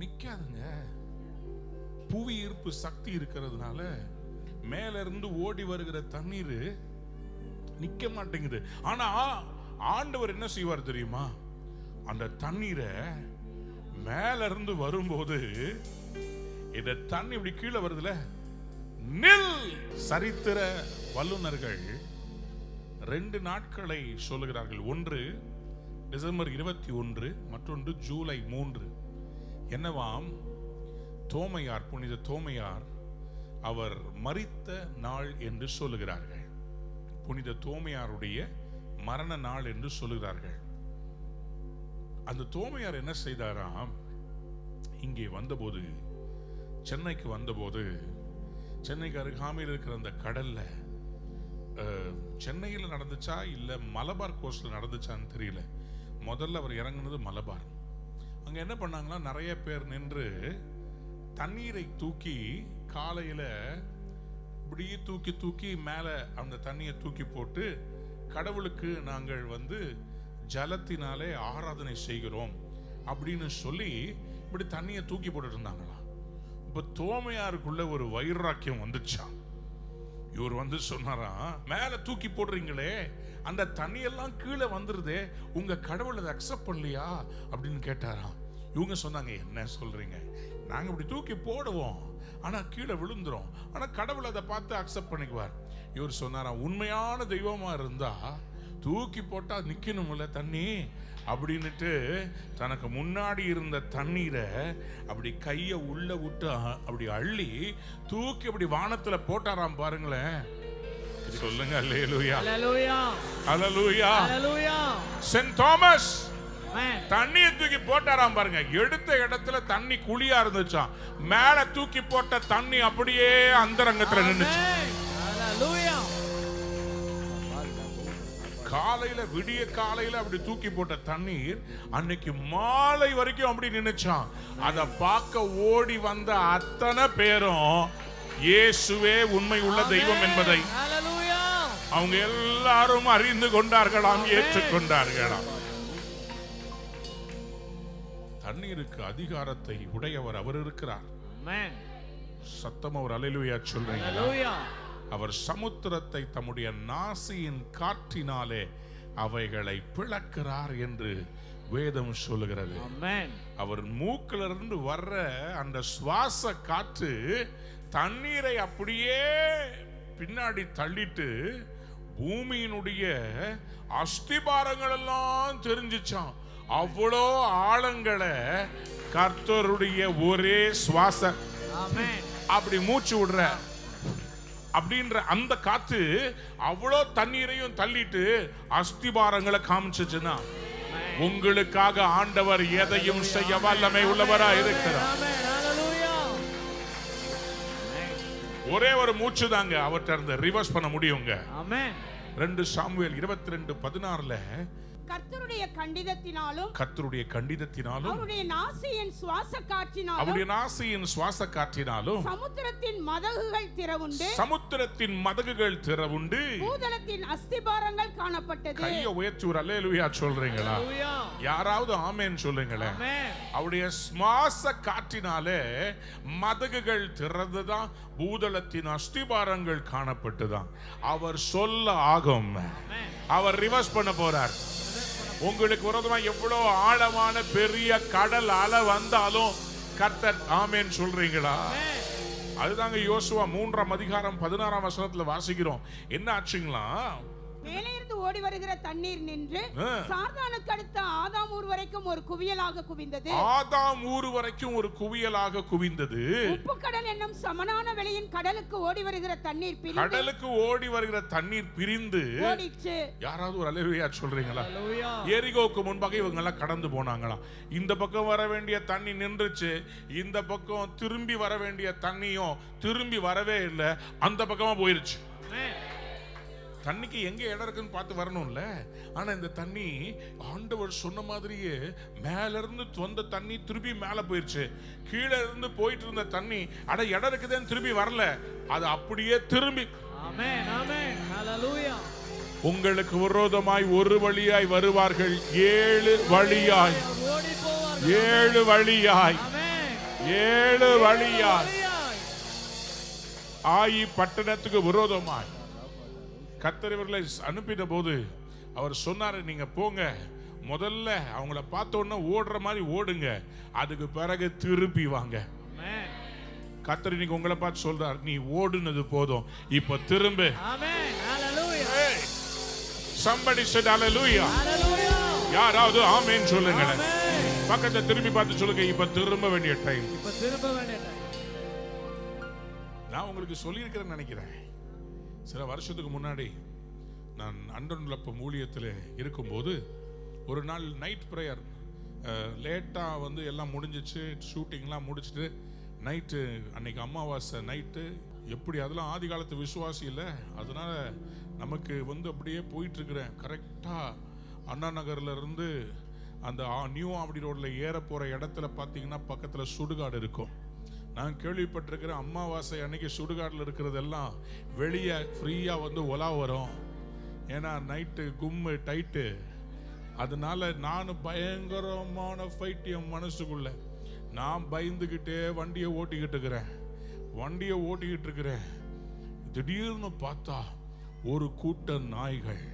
நிக்காதுங்க. புவி ஈர்ப்பு சக்தி இருக்கிறதுனால மேல இருந்து ஓடி வருகிற தண்ணீர் நிக்க மாட்டேங்குது. ஆனா ஆண்டவர் என்ன செய்வார் தெரியுமா? அந்த தண்ணீரை மேல இருந்து வரும்போது இந்த தண்ணி இப்படி கீழே வருதுல, நில். சரித்திர வல்லுநர்கள் 2 நாட்களை சொல்லுகிறார்கள். ஒன்று டிசம்பர் 21, மற்றொன்று ஜூலை 3. என்னவாம்? தோமையார், புனித தோமையார் அவர் மரித்த நாள் என்று சொல்லுகிறார்கள். புனித தோமையாருடைய மரண நாள் என்று சொல்லுகிறார்கள். அந்த தோமையார் என்ன செய்தாராம்? இங்கே வந்தபோது, சென்னைக்கு வந்தபோது, சென்னைக்கு அருகாமையில் இருக்கிற அந்த கடல்ல, சென்னையில் நடந்துச்சா இல்ல மலபார் கோஸ்ட்ல நடந்துச்சான்னு தெரியல. முதல்ல அவர் இறங்குனது மலபார். அங்க என்ன பண்ணாங்களா, நிறைய பேர் நின்று தண்ணீரை தூக்கி காலையில இப்படியே தூக்கி தூக்கி மேல அந்த தண்ணியை தூக்கி போட்டு, கடவுளுக்கு நாங்கள் ஜலத்தினாலே ஆராதனை செய்கிறோம் அப்படின்னு சொல்லி இப்படி தண்ணியை தூக்கி போட்டு இருந்தாங்களாம். இப்ப தோமையாருக்குள்ள ஒரு வைராக்கியம் வந்துச்சா. இவர் சொன்னாரா, மேல தூக்கி போடுறீங்களே, அந்த தண்ணியெல்லாம் கீழே வந்துருதே, உங்க கடவுள் அதை அக்செப்ட் பண்ணலையா அப்படின்னு கேட்டாராம். இவங்க சொன்னாங்க, என்ன சொல்றீங்க, நாங்க இப்படி தூக்கி போடுவோம், ஆனா கீழே விழுந்துரும், ஆனா கடவுள் அதை பார்த்து அக்செப்ட் பண்ணிக்குவார். இவர் சொன்னாரா, உண்மையான தெய்வமா இருந்தா தூக்கி போட்டா நிக்கணும்ல தண்ணி அப்படின்னுட்டு தனக்கு முன்னாடி இருந்த தண்ணீரை அப்படி கைய உள்ள விட்டு அப்படி அள்ளி தூக்கி அப்படி வானத்துல போட்டாராம். பாருங்களேன், சொல்லுங்க அல்லேலூயா, அல்லேலூயா, அல்லேலூயா, அல்லேலூயா. சென்ட் தாமஸ் ஆமென். தண்ணியை தூக்கி போட்டாராம். பாருங்க, எடுத்த இடத்துல தண்ணி குழியா இருந்துச்சாம், மேல தூக்கி போட்ட தண்ணி அப்படியே அந்தரங்கத்துல நின்னுச்சு. அல்லேலூயா. காலையில, விடிய காலையில அப்படி தூக்கி போட்ட தண்ணீர் அன்னைக்கு மாலை வரைக்கும் அப்படி நின்னுச்சான். அத பார்க்க ஓடி வந்த அத்தனை பேரும் இயேசுவே உண்மை உள்ள தெய்வம் என்பதை அவங்க எல்லாரும் அறிந்து கொண்டார்களாம், ஏற்றுக்கொண்டார்களாம். தண்ணீருக்கு அதிகாரத்தை உடையவர் அவர் இருக்கிறார். சத்தம் ஒரு அல்லேலூயா சொல்றீங்களா? அவர் சமுத்திரத்தை தம்முடைய நாசியின் காற்றினாலே அவைகளை பிளக்கிறார் என்று வேதம் சொல்லுகிறது. அவர் மூக்கிலிருந்து வர்ற அந்த சுவாச காற்று தண்ணீரை அப்படியே பின்னாடி தள்ளிட்டு பூமியினுடைய அஸ்திபாரங்கள் எல்லாம் தெரிஞ்சிச்சான். அவ்வளோ ஆழங்களை கர்த்தருடைய ஒரே சுவாச அப்படி மூச்சு விடுற அப்படின்ற அந்த காத்து அவ்வளோ தண்ணீரையும் தள்ளிட்டு அஸ்திபாரங்களை காமிச்சுச்சுன்னா உங்களுக்காக ஆண்டவர் எதையும் செய்ய வல்லமை உள்ளவரா இருக்கிறார். Amen. Hallelujah. ஒரே ஒரு மூச்சு தாங்க அவர்கிட்ட இருந்து ரிவர்ஸ் பண்ண முடியுங்க. Amen. 2 சாமுவேல் 22:16 கர்த்தருடைய கண்டிதத்தினாலும் கர்த்தருடைய கண்டிதத்தினாலும் அவருடைய நாசியின் சுவாச காற்றினாலும் அவருடைய நாசியின் சுவாச காற்றினாலும் சமுத்திரத்தின் மதகுகள் திறவுண்டு சமுத்திரத்தின் மதகுகள் திறவுண்டு பூதலத்தின் அஸ்திபாரங்கள் காணப்பட்டது. கையை உயர்த்தி ஒரு அல்லேலூயா சொல்றீங்களா? Hallelujah. யாராவது ஆமென் சொல்லுங்களேன். Amen. அவருடைய சுவாச காற்றினாலே மதகுகள் திறந்துதான், பூதலத்தின் அஸ்திபாரங்கள் காணப்பட்டுதான். அவர் சொல்ல ஆகும். அவர் ரிவர்ஸ் பண்ண போறார். உங்களுக்கு விரோதமா எவ்வளவு ஆழமான பெரிய கடல் அலை வந்தாலும் கர்த்தர் ஆமென் சொல்றீங்களா? அதுதாங்க யோசுவா 3:16 வாசிக்கிறோம். என்ன ஆச்சுங்களா? மேலிருந்து ஓடி வருகிற தண்ணீர் நின்று சார்தானுக்கு அடுத்த ஆதாம் ஊர் வரைக்கும் ஒரு குவியலாக குவிந்தது. ஆதாம் ஊர் வரைக்கும் ஒரு குவியலாக குவிந்தது. உப்பு கடல் என்னும் சமனான வெளியின் கடலுக்கு ஓடி வருகிற தண்ணீர் பிரிந்து கடலுக்கு ஓடி வருகிற தண்ணீர் பிரிந்து ஓடிச்சு. யாராவது ஒரு அல்லேலூயா சொல்றீங்களா? Hallelujah. எரிகோவுக்கு முன்பாக இவங்க எல்லாம் கடந்து போனாங்களாம். இந்த பக்கம் வர வேண்டிய தண்ணி நின்றுச்சு, இந்த பக்கம் திரும்பி வர வேண்டிய தண்ணியும் திரும்பி வரவே இல்லை, அந்த பக்கமா போயிருச்சு. Amen. தண்ணிக்கு எங்க இடம் இருக்குன்னு பார்த்து வரணும்ல. ஆனா இந்த தண்ணி ஆண்டவர் சொன்ன மாதிரியே மேல இருந்து வந்த தண்ணி திருப்பி மேல போயிருச்சு. கீழே இருந்து போயிட்டு இருந்த தண்ணி அட இடம் இருக்குதுன்னு திரும்பி வரல, அது அப்படியே திரும்பி. Amen. Amen. Hallelujah. உங்களுக்கு விரோதமாய் ஒரு வழியாய் வருவார்கள், 7 வழியாய், ஓடி போவார்கள். 7 வழியாய், Amen. 7 வழியாய் Hallelujah. ஆயி பட்டணத்துக்கு விரோதமாய் கர்த்தர் இவர்களை அனுப்பின போது அவர் சொன்னாரு, நீங்க போங்க, முதல்ல அவங்கள பார்த்த உடனே ஓடுற மாதிரி ஓடுங்க, அதுக்கு பிறகு திருப்பி வாங்க. Amen. கர்த்தர் இன்னைக்கு உங்களை பார்த்து சொல்றார், நீ ஓடுனது போதும், இப்ப திரும்ப. Amen. Hallelujah. Hey, somebody said hallelujah. Hallelujah. யாராவது ஆமென் சொல்லுங்களேன். Amen. பக்கத்தை திரும்பி பார்த்து சொல்லுங்க, இப்ப திரும்ப வேண்டிய டைம். இப்ப திரும்ப வேண்டிய டைம். நான் உங்களுக்கு சொல்லியிருக்கிறேன்னு நினைக்கிறேன். சில வருஷத்துக்கு முன்னாடி நான் அண்டர்லப்ப ஊழியத்தில் இருக்கும்போது ஒரு நாள் நைட் ப்ரேயர் லேட்டாக வந்து எல்லாம் முடிஞ்சிச்சு, ஷூட்டிங்லாம் முடிச்சுட்டு நைட்டு, அன்னைக்கு அமாவாசை நைட்டு, எப்படி அதெல்லாம் ஆதி காலத்து விசுவாசி இல்லை, அதனால நமக்கு வந்து அப்படியே போயிட்டுருக்கிறேன். கரெக்டாக அண்ணா நகர்ல இருந்து அந்த நியூ ஆவடி ரோட்டில் ஏற போகிற இடத்துல பார்த்தீங்கன்னா பக்கத்தில் சுடுகாடு இருக்கும். நான் கேள்விப்பட்டிருக்கிறேன், அமாவாசை அன்னைக்கு சுடுகாட்டில் இருக்கிறதெல்லாம் வெளியே ஃப்ரீயாக வந்து உலா வரும். ஏன்னா நைட்டு கும்மு டைட்டு. அதனால நான் பயங்கரமான ஃபைட் என் மனசுக்குள்ள. நான் பயந்துக்கிட்டே வண்டியை ஓட்டிக்கிட்டு இருக்கிறேன். திடீர்னு பார்த்தா ஒரு கூட்ட நாய்கள்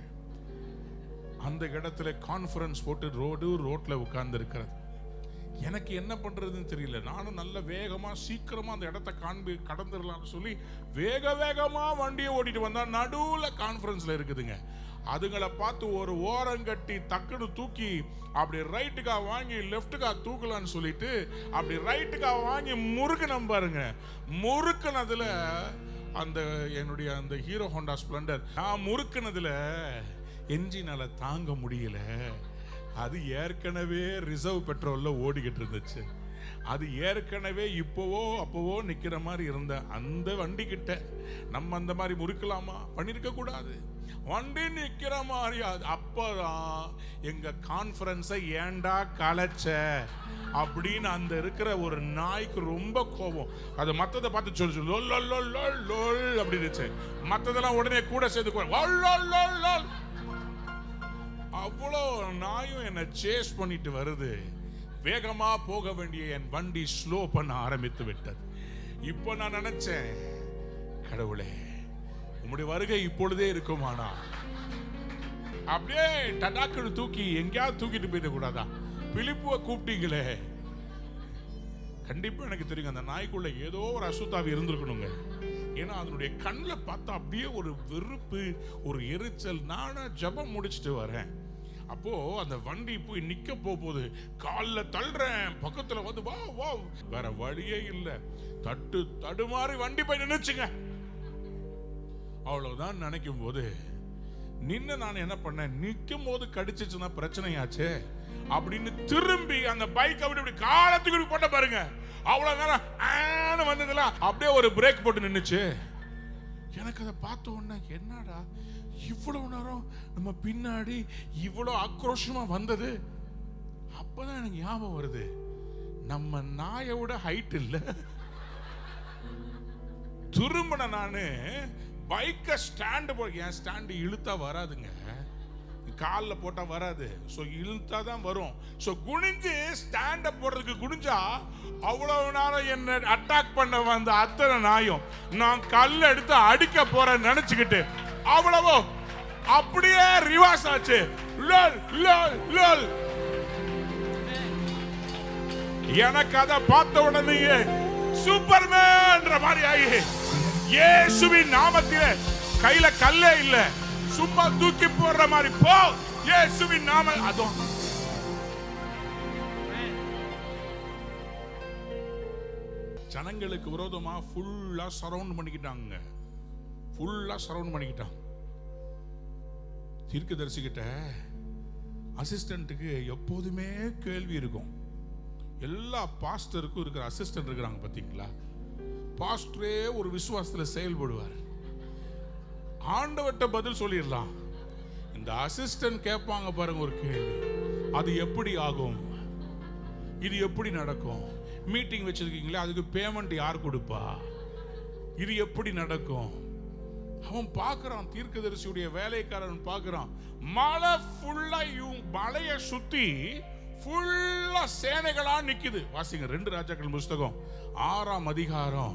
அந்த இடத்துல கான்ஃபரன்ஸ் போட்டு ரோட்ல உட்கார்ந்து இருக்கிறது. எனக்கு என்ன பண்றதுன்னு தெரியல. நானும் நல்ல வேகமா சீக்கிரமா அந்த இடத்தை கடந்துடலாம்னு சொல்லி வேகமா வண்டியை ஓட்டிட்டு வந்தா நடுவுல கான்ஃபரன்ஸ்ல இருக்குதுங்க. அதுங்களை பார்த்து ஒரு ஓரம் கட்டி டக்குன்னு தூக்கி அப்படி ரைட்டுக்கா வாங்கி லெஃப்ட்டுக்கா தூக்கலான்னு சொல்லிட்டு அப்படி ரைட்டுக்கா வாங்கி முறுக்குனம் பாருங்க. முறுக்குனதுல அந்த என்னுடைய அந்த ஹீரோ ஹோண்டா ஸ்ப்ளெண்டர் நான் முறுக்குனதுல என்ஜினால தாங்க முடியல. அது ஏற்கனவே ரிசர்வ் பெட்ரோல்ல ஓடிக்கிட்டு இருந்துச்சு. அது ஏற்கனவே அப்போவோ நிக்கிற மாதிரி இருந்த அந்த வண்டி கிட்ட நம்ம அந்த மாதிரி முறுக்கலாமா? பண்ணிருக்க கூடாது. வண்டி நிக்கிற மாதிரி. அப்பதான் எங்க கான்ஃபரன்ஸை ஏண்டா கலைச்ச அப்படின்னு அந்த இருக்கிற ஒரு நாய்க்கு ரொம்ப கோபம். அது மத்ததை பார்த்து சொல்லு அப்படின்னு மத்ததெல்லாம் உடனே கூட சேர்த்து அவ்வளோ நாயும் என்னை சேஸ் பண்ணிட்டு வருது. வேகமா போக வேண்டிய என் வண்டி ஸ்லோ பண்ண ஆரம்பித்து விட்டது. இப்போ நான் நினைச்சேன், கடவுளே உம்முடைய வருகை இப்பொழுதே இருக்குமானா அப்படியே டடாக்குன்னு தூக்கி எங்கேயாவது தூக்கிட்டு போயிட கூடாதா? பிலிப்புவை கூப்பிட்டீங்களே. கண்டிப்பா எனக்கு தெரியும் அந்த நாய்க்குள்ள ஏதோ ஒரு அசுத்தாவி இருந்திருக்கணுங்க. ஏன்னா அதனுடைய கண்ணில் பார்த்தா அப்படியே ஒரு வெறுப்பு, ஒரு எரிச்சல். நானும் ஜபம் முடிச்சுட்டு வரேன். அப்போ அந்த வண்டி போய் நிக்க போகுது. காலில் தள்ளுறேன், பக்கத்துல வந்து வா வா, வேற வழியே இல்லை. தடுமாறி வண்டி போய் நின்னுச்சுங்க. அவ்வளவுதான் நினைக்கும் போது நின்று நான் என்ன பண்ணேன், நிற்கும் போது கடிச்சிச்சுன்னா பிரச்சனையாச்சே அப்படின்னு திரும்பி அந்த பைக் அப்படி காலத்துக்கு போட்ட பாருங்க. அவ்வளவு நேரம் வந்ததுல அப்படியே ஒரு பிரேக் போட்டு நின்னுச்சு. எனக்கு அதை பார்த்த உடனே என்னடா இவ்வளவு நேரம் நம்ம பின்னாடி இவ்வளவு ஆக்ரோஷமா வந்தது. அப்பதான் எனக்கு ஞாபகம் வருது, நம்ம நாயை விட ஹைட் இல்ல. திரும்பின நானு பைக்க ஸ்டாண்டு என் ஸ்டாண்டு இழுத்தா வராதுங்க, காலில் போட்டா வராது. ஸோ இழுத்தா தான் வரும். ஸோ குனிஞ்சு ஸ்டாண்ட போடுறதுக்கு குனிஞ்சா அவ்வளவு நேரம் என்ன அட்டாக் பண்ண வந்த அத்தனை நாயும் நான் கல்ல எடுத்து அடிக்க போறேன் நினைச்சுக்கிட்டு அவ்வளவோ அப்படியே ரிவர்ஸ் ஆச்சு. எனக்கு அதை பார்த்த உடனேயே சூப்பர்மேன் மாதிரி ஆகி இயேசுவின் நாமத்திலே கையில கல்லே இல்ல, சும்மா தூக்கி போடுற மாதிரி போ இயேசுவின் நாம. அதுவும் ஜனங்களுக்கு விரோதமா ஃபுல்லா சரவுண்ட் பண்ணிக்கிட்டாங்க. தீர்க்கதரிசிகிட்ட அசிஸ்டன்ட்டுக்கு எப்போதுமே கேள்வி இருக்கும். எல்லா பாஸ்டருக்கும் இருக்கிற அசிஸ்டன்ட் இருக்கிறாங்க பாத்தீங்களா. பாஸ்டரே ஒரு விசுவாசத்துல செயல்படுவார், ஆண்டவர்ட்ட பதில் சொல்லிடலாம். இந்த அசிஸ்டன்ட் கேட்பாங்க பாருங்க ஒரு கேள்வி, அது எப்படி ஆகும், இது எப்படி நடக்கும், மீட்டிங் வச்சிருக்கீங்களே அதுக்கு பேமெண்ட் யார் கொடுப்பா, இது எப்படி நடக்கும். அவன் பார்க்கறான், தீர்க்கதரிசியுடைய வேலைக்காரன் பார்க்கறான், மலை ஃபுல்லா மலைய சுத்தி ஃபுல்லா சேனைகளா நிக்குது. வாசிங்க 2 ராஜாக்கள் புத்தகம் 6ஆம் அதிகாரம்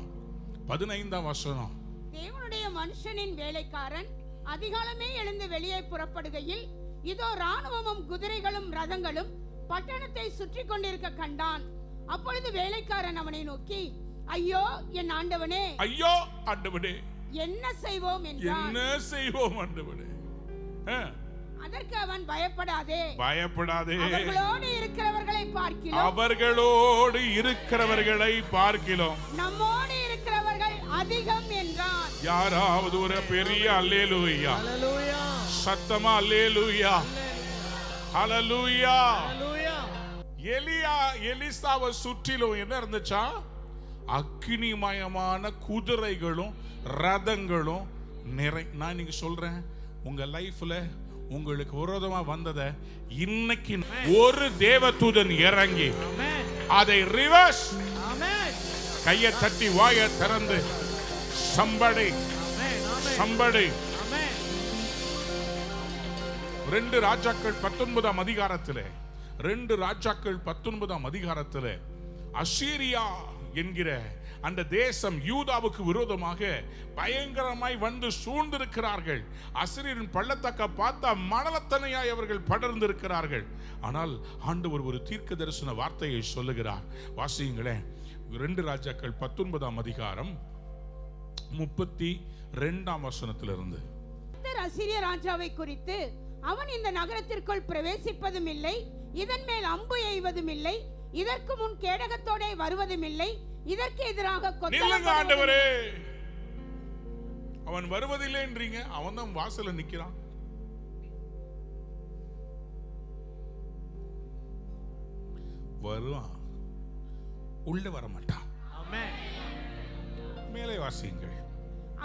15ஆம் வசனம். தேவனுடைய மனுஷனின் வேலைக்காரன் அதிகாலமே எழுந்து வெளியே புறப்படுகையில் இதோ ராணுவமும் குதிரைகளும் ரதங்களும் பட்டணத்தை சுற்றி கொண்டிருக்க கண்டான். அப்பொழுது வேலைக்காரன் அவனை நோக்கி, ஐயோ என் ஆண்டவனே, ஐயோ ஆண்டவனே, என்ன செய்வோம் என்றான். என்ன செய்வோம் ஆண்டவனே. அதற்கு அவன், பயப்படாதே, அவர்களோடு இருக்கிறவர்களை பார்க்கிலும் நம்மோடு இருக்கிறவர்கள் அதிகம் என்றான். யாராவது ஒரு பெரிய அல்லேலூயா, சத்தமா அல்லேலூயா, ஹல்லேலூயா. எலிசாவை சுற்றிலும் என்ன இருந்துச்சா, அக்கினிமயமான குதிரைகளும் ரதங்களும் நான் நீங்க சொல்றேன், உங்க லைஃப்ல உங்களுக்கு விரோதமா வந்தத இன்னைக்கு ஒரு தேவதூதன் இறங்கி அதை ரிவர்ஸ், கையை தட்டி வாயை திறந்து சம்படி 2 ராஜாக்கள் 19ஆம் அதிகாரத்திலே அசீரியா என்கிற அந்த தேசம் யூதாவுக்கு விரோதமாக பயங்கரமாய் வந்து சூழ்ந்திருக்கிறார்கள். அசீரியரின் பள்ளத்தாக்க பார்த்தா மணலத்தனையாய் அவர்கள் படர்ந்திருக்கிறார்கள். ஆனால் ஆண்டவர் ஒரு தீர்க்க தரிசன வார்த்தையை சொல்லுகிறார். வாசியுங்களேன், 2 ராஜாக்கள் 19ஆம் அதிகாரம் 32ஆம் வசனத்திலிருந்து. அசீரிய ராஜாவை குறித்து, அவன் இந்த நகரத்திற்குள் பிரவேசிப்பதும் இல்லை, இதன் மேல் அம்பு எய்வதும் இல்லை, இதற்கு முன் கேடகத்தோட வருவதும் இல்லை, இதற்கு எதிராக ஆண்டவரே அவன் வருவதில்லை என்றீங்க, அவன் தான் வாசல்ல நிக்கிறான். வருவான், உள்ள வர மாட்டான். மேலே வாசியுங்கள்.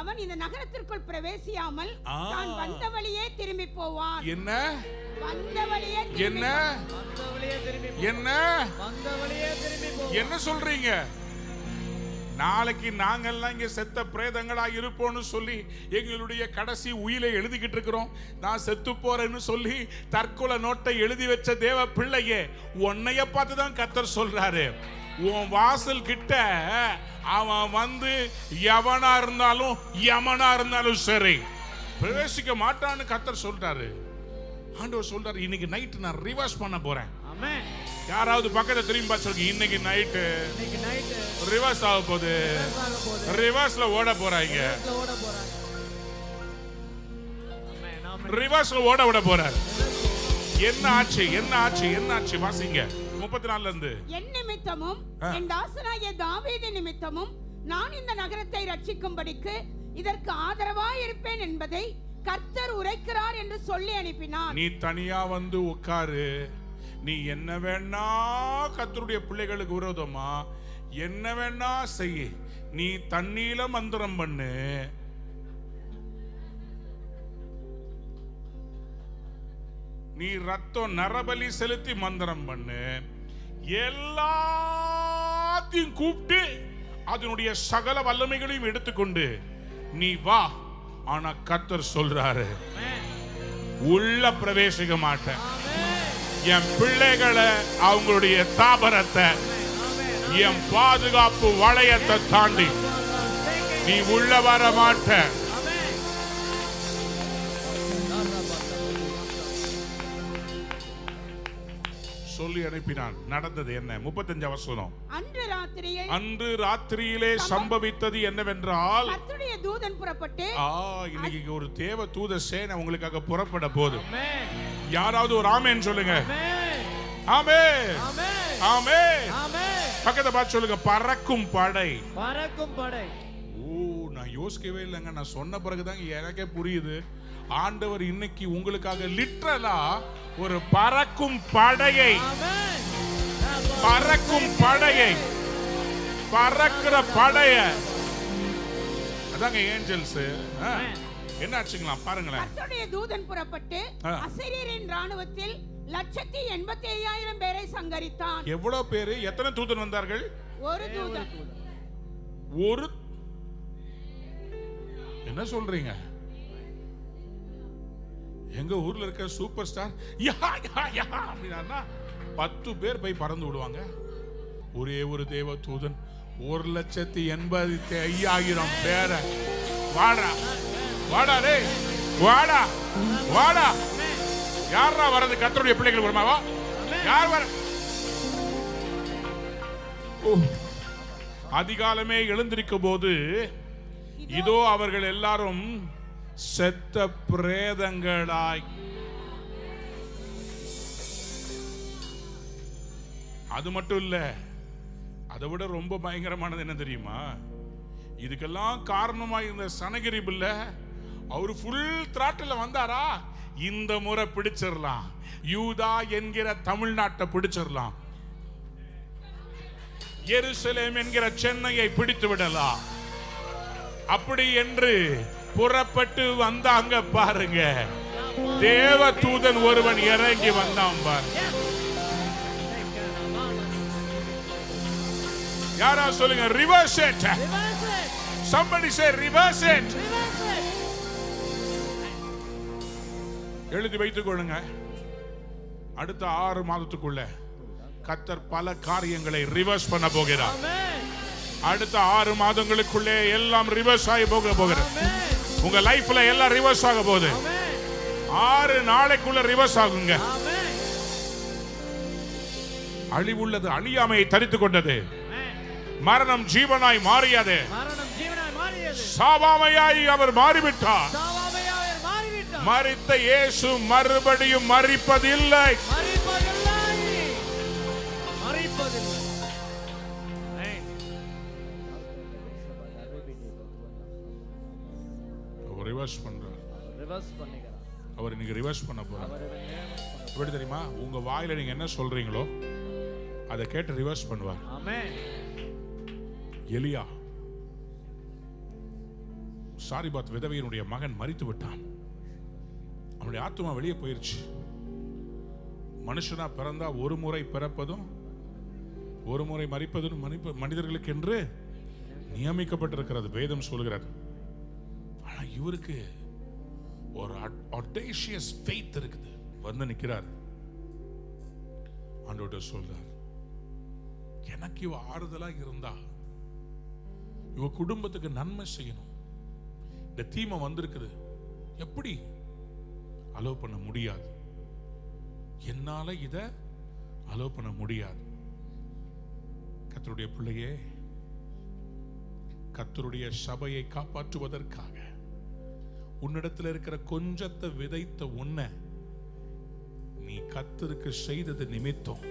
அவன் இந்த நகரத்திற்குள் பிரவேசியாமல் தான் வந்த வழியே திரும்பி போவான். என்ன வந்த வழியே என்ன என்ன என்ன சொல்றீங்க? நாளைக்கு நாங்கெல்லாம் இங்க செத்த பிரேதங்களா இருப்போம்னு சொல்லி எங்களுடைய கடைசி உயிரை எழுதிக்கிட்டு இருக்கிறோம். நான் செத்து போறேன்னு சொல்லி தற்கொலை நோட்டை எழுதி வச்ச தேவ பிள்ளையே, உன்னைய பார்த்து தான் கர்த்தர் சொல்றாரு, உன் வாசல் கிட்ட அவன் வந்து எவனா இருந்தாலும் யமனா இருந்தாலும் சரி பிரவேசிக்க மாட்டான்னு கர்த்தர் சொல்றாரு. ஆண்டவர் சொல்றாரு, இன்னைக்கு நைட் நான் ரிவர்ஸ் பண்ண போறேன். யாராவது பக்கத்தை திரும்பி பார்த்து சொல்லுங்க, இன்னைக்கு நைட் ரிவர்ஸ் ஆக போகுது, ரிவர்ஸ்ல ஓட போறாங்க, ரிவர்ஸ்ல ஓட விட போறாரு. என்ன ஆச்சு என்ன ஆச்சு என்ன ஆச்சு? வாசிங்க 34ல இருந்து. என் நிமித்தமும் என் தாசனாகிய தாவீது நிமித்தமும் நான் இந்த நகரத்தை ரட்சிக்கும்படிக்கு இதற்கு ஆதரவாய் இருப்பேன் என்பதை கர்த்தர் உரைக்கிறார் என்று சொல்லி அனுப்பினான். நீ தனியா வந்து உட்காரு, நீ என்ன வேணா கர்த்தருடைய பிள்ளைகளுக்கு விரோதமா என்ன வேணா செய்ய, நீ தண்ணீல மந்திரம் பண்ணு, நீ ரத்தம் நரபலி செலுத்தி மந்திரம் பண்ணு, எல்லாத்தையும் கூப்பிட்டு அதனுடைய சகல வல்லமைகளையும் எடுத்துக்கொண்டு நீ வா. ஆனா கர்த்தர் சொல்றாரு, உள்ள பிரவேசிக்க மாட்டேன். என் பிள்ளைகளை அவங்களுடைய தாபரத்தை என் பாதுகாப்பு வளையத்தை தாண்டி நீ உள்ள வர மாட்ட. சொல்லி அனுப்பினான். நடந்தது என்ன? 35 வசனம். அன்று ராத்திரியிலே சம்பவித்தது என்னவென்றால், கர்த்தருடைய தூதன் புறப்பட்டு, இன்னைக்கு ஒரு தேவ தூத சேனை உங்களுக்காக புறப்பட போகுது. யாராவது ஒரு ஆமென் சொல்லுங்க. ஆமென், ஆமென். பக்கத்தை பார்த்து சொல்லுங்க, பறக்கும் படை. பறக்கும் படை. நான் யோசிக்கவே இல்லைங்க. நான் சொன்ன பிறகுதான் எனக்கே புரியுது. ஆண்டவர் இன்னைக்கு உங்களுக்காக லிட்டரலா ஒரு பறக்கும் படையை, பறக்கும் படையை, பறக்கிற படைய, அதாங்க ஏஞ்சல்ஸ். என்ன ஆச்சுங்களா பாருங்களேன். கர்த்தருடைய தூதன் புறப்பட்டு அசீரியரின் ராணுவத்தில் 185,000 பேரை சங்கரித்தான். எவ்வளவு பேரு? எத்தனை தூதன் வந்தார்கள்? ஒரு தூதன். ஒரு என்ன சொல்றீங்க? எங்க ஊர்ல இருக்க சூப்பர் ஸ்டார் அப்படின்னா 10 பேர் போய் பறந்து விடுவாங்க. ஒரே ஒரு தேவ தூதன் 185,000 பேரை, வாடா வாடா டே வாடா வாடா. யாரா வரது? கர்த்தருடைய பிள்ளைகள் வருமாவா? யார் வர? அதிகாலமே எழுந்திருக்கும் போது இதோ அவர்கள் எல்லாரும் செத்த பிரேதங்களாய். அது மட்டும் இல்ல, அதை விட ரொம்ப பயங்கரமானது என்ன தெரியுமா? இதுக்கெல்லாம் காரணமா இருந்த சனகிரிப் இல்ல, அவரு ஃபுல் த்ராட்டில் வந்தாரா? இந்த முறை பிடிச்சிடலாம், யூதா என்கிற தமிழ்நாட்டை பிடிச்சிடலாம், எருசலேம் என்கிற சென்னையை பிடித்து விடலாம், அப்படி என்று புறப்பட்டு வந்தாங்க. பாருங்க, தேவ தூதன் ஒருவன் இறங்கி வந்தான் பாருங்க. யாரா சொல்லுங்க, reverse it. somebody say reverse it. எழுதி வைத்துக் கொள்ளுங்க. அடுத்த 6 மாதத்துக்குள்ள கர்த்தர் பல காரியங்களை ரிவர்ஸ் பண்ண போகிறார். அடுத்த 6 மாதங்களுக்குள்ளே எல்லாம் ரிவர்ஸ் ஆகி போகிறது. உங்க லைஃப்ல எல்லாம் ரிவர்ஸ் ஆக போகுது. 6 நாளைக்குள்ள ரிவர்ஸ் ஆகுங்க. அழிவுள்ளது அழியாமையை தரித்துக் கொண்டது, மரணம் ஜீவனாய் மாறியது, சாவாமையாய் அவர் மாறிவிட்டார். மரித்த இயேசு மறுபடியும் மரிப்பதில்லை. ரிவர்ஸ் பண்றார். அவர் இன்னைக்கு ரிவர்ஸ் பண்ண போறார். எப்படி தெரியுமா? உங்க வாயில நீங்க என்ன சொல்றீங்களோ அதை கேட்டு ரிவர்ஸ் பண்ணுவார். எலியா, சாரிபாத் விதவையினுடைய மகன் மரித்து விட்டான். அவனுடைய ஆத்துமா வெளியே போயிருச்சு. மனுஷனா பிறந்தா ஒரு முறை பிறப்பதும் ஒரு முறை மரிப்பதும் மனிதர்களுக்கு என்று நியமிக்கப்பட்டிருக்கிறது, வேதம் சொல்கிறது. ஆனா இவருக்கு ஒரு audacious faith இருக்குது. வந்து நிக்கிறார், ஆண்டவர்ட்ட சொல்றார், எனக்கு இவ ஆறுதலா இருந்தா இவ குடும்பத்துக்கு நன்மை செய்யணும். இந்த தீமை வந்திருக்குது, எப்படி அலோவ் பண்ண முடியாது, என்னால இத அலோவ் பண்ண முடியாது. கர்த்தருடைய பிள்ளையே, கர்த்தருடைய சபையை காப்பாற்றுவதற்காக உன்னிடத்தில் இருக்கிற கொஞ்சத்தை விதைத்த உன்னை நீ கர்த்தருக்கு செய்தது நிமித்தம்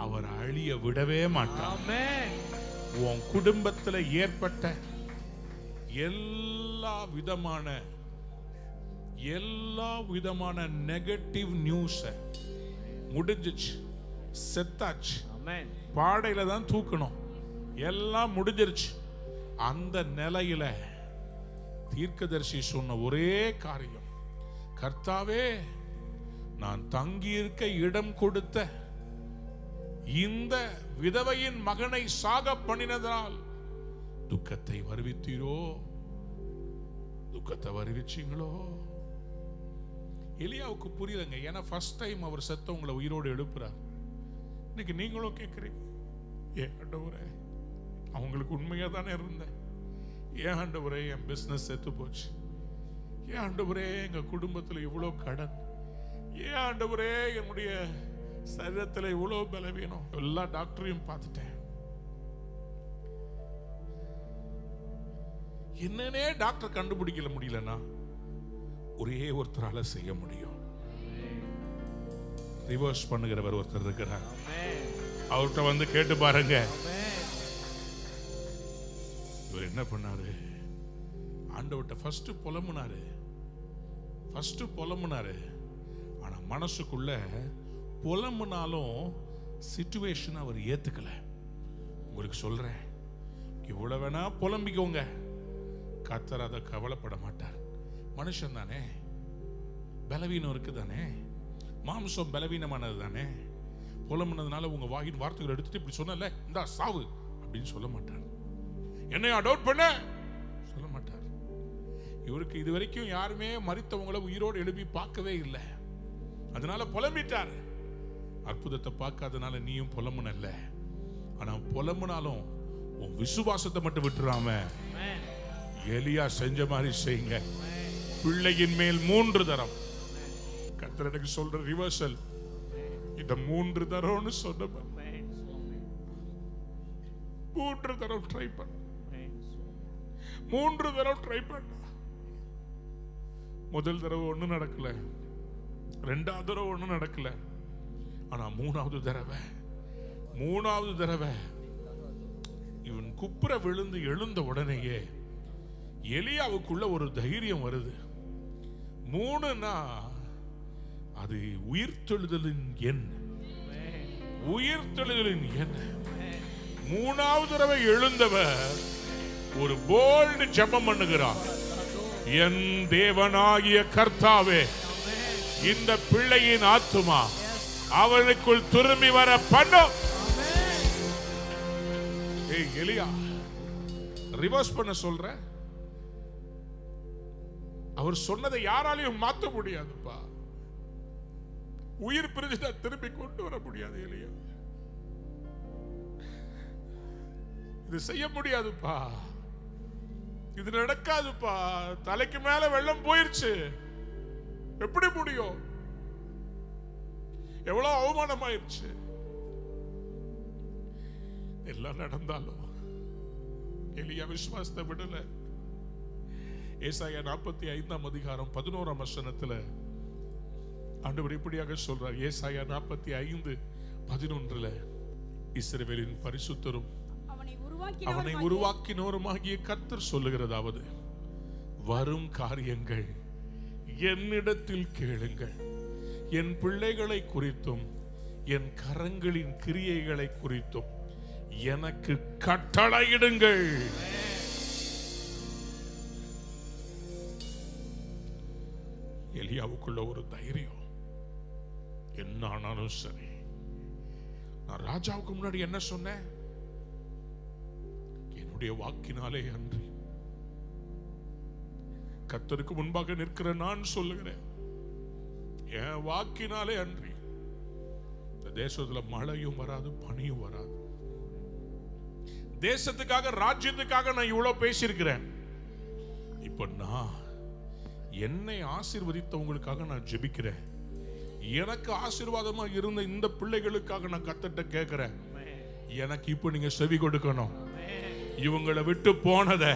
அவர் அழிய விடவே மாட்டார். உன் குடும்பத்தில் ஏற்பட்ட எல்லா விதமான நெகட்டிவ் நியூஸ் முடிஞ்சிச்சு, செத்தாச்சு. ஆமென். பாடையில தான் தூக்கணும், எல்லாம் முடிஞ்சிருச்சு. அந்த நிலையில தீர்க்கதரிசி சொன்ன ஒரே காரியம், கர்த்தாவே, நான் தங்கியிருக்க இடம் கொடுத்த இந்த விதவையின் மகனை சாக பண்ணினதால் துக்கத்தை வருவித்தீரோ, துக்கத்தை வருவிச்சீங்களோ. எலியாவுக்கு புரியலங்க. ஏன்னா ஃபர்ஸ்ட் டைம் அவர் செத்தவங்களை உயிரோடு எழுப்புறார். இன்னைக்கு நீங்களும் கேட்குறீங்க, ஏன் ஆண்டவரே, அவங்களுக்கு உண்மையா தானே இருந்தேன், ஏன் ஆண்டவரே என் பிசினஸ் செத்து போச்சு, ஏன் ஆண்டவரே எங்க குடும்பத்தில் இவ்வளோ கடன், ஏன் ஆண்டவரே என்னுடைய சரீரத்தில் இவ்வளோ பலவீனம், எல்லா டாக்டரையும் பார்த்துட்டேன், என்னன்னே டாக்டர் கண்டுபிடிக்கல முடியலன்னா ஒரே ஒருத்தரால செய்ய முடியும். ரிவர்ஸ் பண்ணுகிறவர் ஒருத்தர் இருக்கிறார். அவர்கிட்ட வந்து கேட்டு பாருங்க. இவர் என்ன பண்ணாரு? ஆண்டவர்கிட்ட ஃபர்ஸ்ட் புலம்புனாரு. ஆனா மனசுக்குள்ள புலம்புனாலும் சிச்சுவேஷன் அவர் ஏத்துக்கல. உங்களுக்கு சொல்றேன், இவ்வளவு வேணா புலம்பிக்கோங்க, கர்த்தர் அதை கவலைப்பட மாட்டார். மனுஷன் தானே, பலவீனம் இருக்கு தானே, மாம்சம் பலவீனமானது தானே. புலம்புனதுனால உங்க வாயின் வார்த்தைகள் எடுத்துட்டு இப்படி சொன்னல, இந்தா சாவு அப்படின்னு சொல்ல மாட்டார். என்னையா டவுட் பண்ண சொல்ல மாட்டார். இவருக்கு இது வரைக்கும் யாருமே மரித்தவங்களை உயிரோடு எழுப்பி பார்க்கவே இல்லை, அதனால புலம்பிட்டார். அற்புதத்தை பார்க்காதனால நீயும் புலம்புனல்ல. ஆனா புலம்புனாலும் உன் விசுவாசத்தை மட்டும் விட்டுறாம எலியா செஞ்ச மாதிரி செய்யுங்க. பிள்ளையின் மேல் 3 தரம் கர்த்தர் எனக்கு சொல்ற ரிவர்சல். இந்த 3 தரம்னு சொன்ன 3 தரம் ட்ரை பண்ண, 3 தரம் ட்ரை பண்ண. முதல் தடவை ஒண்ணும் நடக்கல, 2வது தடவை ஒண்ணும் நடக்கல. ஆனா 3வது தடவை இவன் குப்புற விழுந்து எழுந்த உடனேயே எலியாவுக்குள்ள ஒரு தைரியம் வருது. 3னா அது உயிர்த்தெழுதலின் எண். 3வது தடவை எழுந்தவர் ஒரு போல்டு ஜெபம் பண்ணுகிறார். என் தேவனாகிய கர்த்தாவே, இந்த பிள்ளையின் ஆத்துமா அவனுக்குள் திரும்பி வர பண்ணும். ஏய் எலியா, ரிவர்ஸ் பண்ண சொல்ற. அவர் சொன்னதை யாராலையும் மாற்ற முடியாதுப்பா. உயிர் பிரிஞ்சுட்டா திரும்பி கொண்டு வர முடியாது எலியா, இது செய்ய முடியாதுப்பா, இது நடக்காதுப்பா. தலைக்கு மேல வெள்ளம் போயிருச்சு, எப்படி முடியும்? எவ்வளவு அவமானமாயிருச்சு. எல்லாம் நடந்தாலும் எலியா விசுவாசத்தை விடல. ஏசாயா 45ஆம் அதிகாரம் 11ஆம் வசனத்துல ஆண்டவர் இப்படியாக சொல்றார். ஏசாயா 45:11 இஸ்ரவேலின் பரிசுத்தரும் அவனை உருவாக்கினோருமாகிய கர்த்தர் சொல்லுகிறதாவது, வரும் காரியங்கள் என்னிடத்தில் கேளுங்கள், என் பிள்ளைகளை குறித்தும் என் கரங்களின் கிரியைகளை குறித்தும் எனக்கு கட்டளையிடுங்கள். எலியாவுக்குள்ள ஒரு தைரியம். என்ன ஆனாலும் சரி, நான் ராஜாவுக்கு முன்னாடி என்ன சொன்னேன்? என்னுடைய வாக்கினாலே அன்றி, கர்த்தருக்கு முன்பாக நிற்கிற நான் சொல்லுகிறேன், என் வாக்கினாலே அன்றி இந்த தேசத்துல மழையும் வராது, பனியும் வராது. தேசத்துக்காக, ராஜ்யத்துக்காக நான் இவ்வளவு பேசியிருக்கிறேன். இப்ப நான் என்னை ஆசீர்வதித்தவங்களுக்காக நான் ஜெபிக்கிறேன். எனக்கு ஆசீர்வாதமா இருந்த இந்த பிள்ளைகளுக்காக நான் கர்த்தர்ட்ட கேட்கிறேன். எனக்கு இப்ப நீங்க செவி கொடுக்கணும். இவங்களை விட்டு போனதை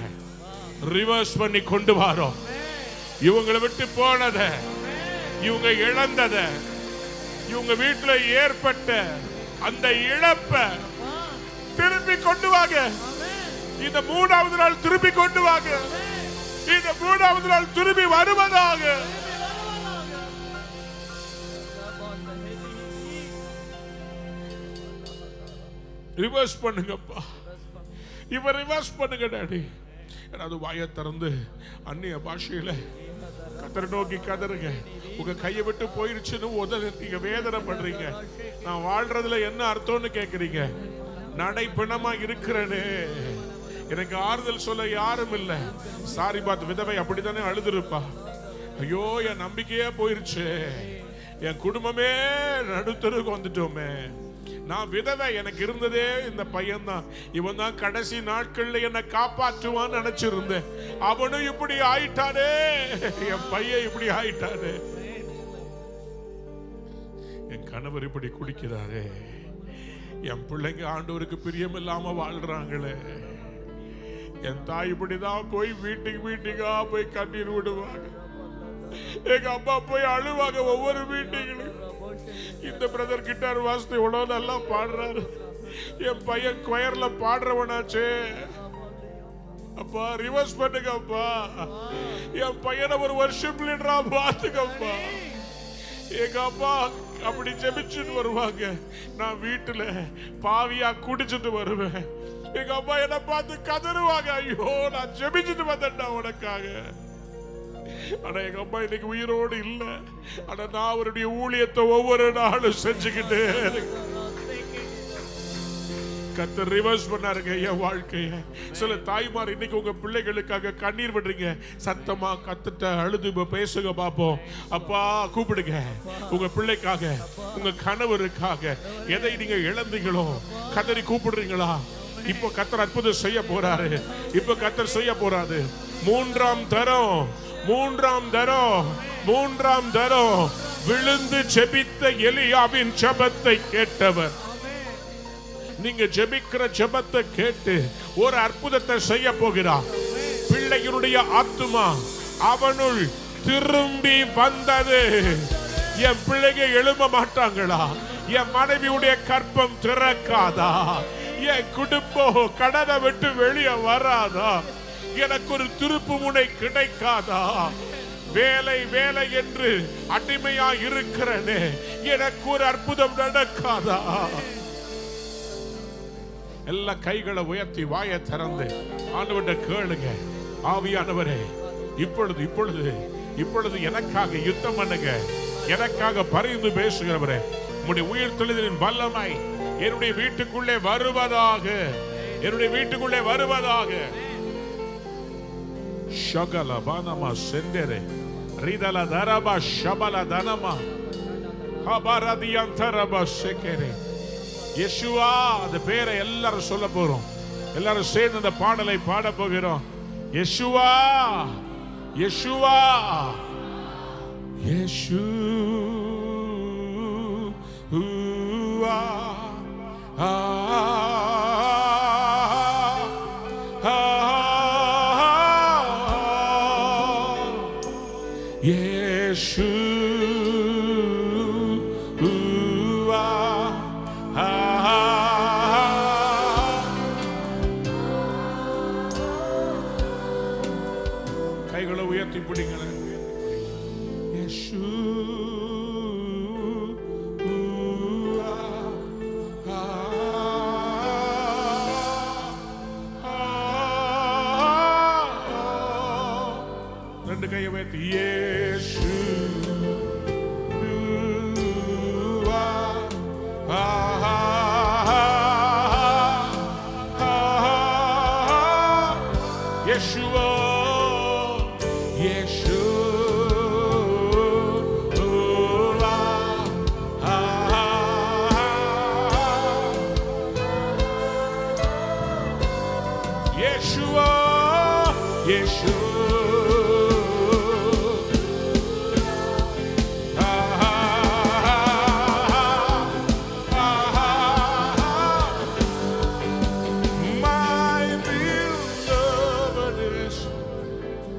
ரிவர்ஸ் பண்ணி கொண்டு வரோம். இவங்களை விட்டு போனதை, இவங்க இழந்ததை, இவங்க வீட்டுல ஏற்பட்ட அந்த இழப்பை திருப்பி கொண்டு வாங்க. இந்த 3வது நாள் திருப்பி கொண்டு வாங்க. இந்த மூன்றாவது நாள் திரும்பி வருவதாக. ரிவர்ஸ் பண்ணுங்கப்பா, இவ ரிவர்ஸ் பண்ணுங்க டாடி. அது வாயை திறந்து அந்நிய பாஷையில கத்தரை நோக்கி கதறுங்க. உங்க கையை விட்டு போயிருச்சுன்னு நீங்க வேதனை பண்றீங்க. நான் வாழ்றதுல என்ன அர்த்தம்னு கேக்குறீங்க. நடை பிணமா இருக்கிறேனே, எனக்கு ஆறுதல் சொல்ல யாரும் இல்ல. சாரி பாத் விதவை அப்படித்தானே அழுதுருப்பா. ஐயோ என் நம்பிக்கையே போயிருச்சு, என் குடும்பமே நடுத்தருக்கு வந்துட்டோமே. நான் விதவை, எனக்கு இருந்ததே இந்த பையன் தான். இவன் தான் கடைசி நாட்கள்ல என்னை காப்பாற்றுவான்னு நினைச்சிருந்தேன். அவனும் இப்படி ஆயிட்டானே, என் பையன் இப்படி ஆயிட்டானே. என் கணவர் இப்படி குடிக்கிறாரே, என் பிள்ளைங்க ஆண்டவருக்கு பிரியம் இல்லாம வாழ்றாங்களே. என் தாய் இப்படிதான் போய் வீட்டுக்கா போய் கண்ணீர் விடுவாங்க. எங்க அம்மா போய் அழுவாங்க ஒவ்வொரு மீட்டிங்களும். இந்த பிரதர் கிட்டார் வாசித்து இவ்வளவு நல்லா பாடுறாரு, என் பையன் கொயர்ல பாடுறவனாச்சே. அப்பா ரிவர்ஸ் பண்ணுங்கப்பா, என் பையனை ஒரு வருஷம் லீடரா பாத்துக்கப்பா. எங்க அப்பா அப்படி ஜெபிச்சுட்டு வருவாங்க, நான் வீட்டுல பாவியா குடிச்சிட்டு வருவேன். எங்க அப்பா என்ன பார்த்து கதறுவாங்க, ஐயோ நான் ஜெபிச்சுட்டு வந்தேன்டா உனக்காக. ஆனா எங்க அம்மா இன்னைக்கு உயிரோடு இல்ல. ஆனா நான் அவருடைய ஊழியத்தை ஒவ்வொரு நாளும் செஞ்சுக்கிட்டே கர்த்தர் ரிவர்ஸ் பண்ணாருங்க என் வாழ்க்கைய. சில தாய்மார் இன்னைக்கு உங்க பிள்ளைகளுக்காக கண்ணீர் விடுறீங்க. சத்தமா கத்துட்ட அழுது பேசுங்க பாப்போம். அப்பா கூப்பிடுங்க, உங்க பிள்ளைக்காக, உங்க கணவருக்காக. எதை நீங்க இழந்தீங்களோ கதறி கூப்பிடுறீங்களா? இப்போ கர்த்தர் அற்புதம் செய்ய போறாரு. இப்போ கர்த்தர் செய்ய போறாரு. மூன்றாம் தரம் விழுந்து ஜெபித்த எலியாவின் ஜெபத்தை கேட்டவர். நீங்க ஜெபிக்கிற ஜெபத்தை கேட்டு ஒரு அற்புதத்தை செய்ய போகிறார். பிள்ளைகளுடைய ஆத்துமா அவனுள் திரும்பி வந்தது. என் பிள்ளைங்க எழும்ப மாட்டாங்களா? என் மனைவியுடைய கற்பம் திறக்காதா? என் குடும்பம் கடனை விட்டு வெளியே வராதா? எனக்கு ஒரு திருப்பு முனை கிடைக்காதா? வேலை வேலை என்று அடிமையா இருக்கிறனே, எனக்கு ஒரு அற்புதம் நடக்காதா? எல்லா கைகளை உயர்த்தி வாயை திறந்து ஆண்டவர்கிட்ட கேளுங்க. ஆவியானவரே, இப்பொழுது இப்பொழுது இப்பொழுது எனக்காக யுத்தம் பண்ணுங்க. எனக்காக பரிந்து பேசுகிறவரே, உம்முடைய உயிர் தெளிதலின் வல்லமை என்னுடைய வீட்டுக்குள்ளே வருவதாக, என்னுடைய வீட்டுக்குள்ளே வருவதாக. ஷகல பானமா செந்தரே ரிதல தரபா ஷபல தனமா ஹபரதியந்தரபா செகரே. யேசுவா, அந்த பேரை எல்லாரும் சொல்ல போறோம். எல்லாரும் சேர்ந்து அந்த பாடலை பாட போகிறோம். யேசுவா, யேசுவா, யேசுவா, கைகளை உயர்த்தி பிடிங்களேன். ரெண்டு கையை உயர்த்தி இயேசு Yeshua,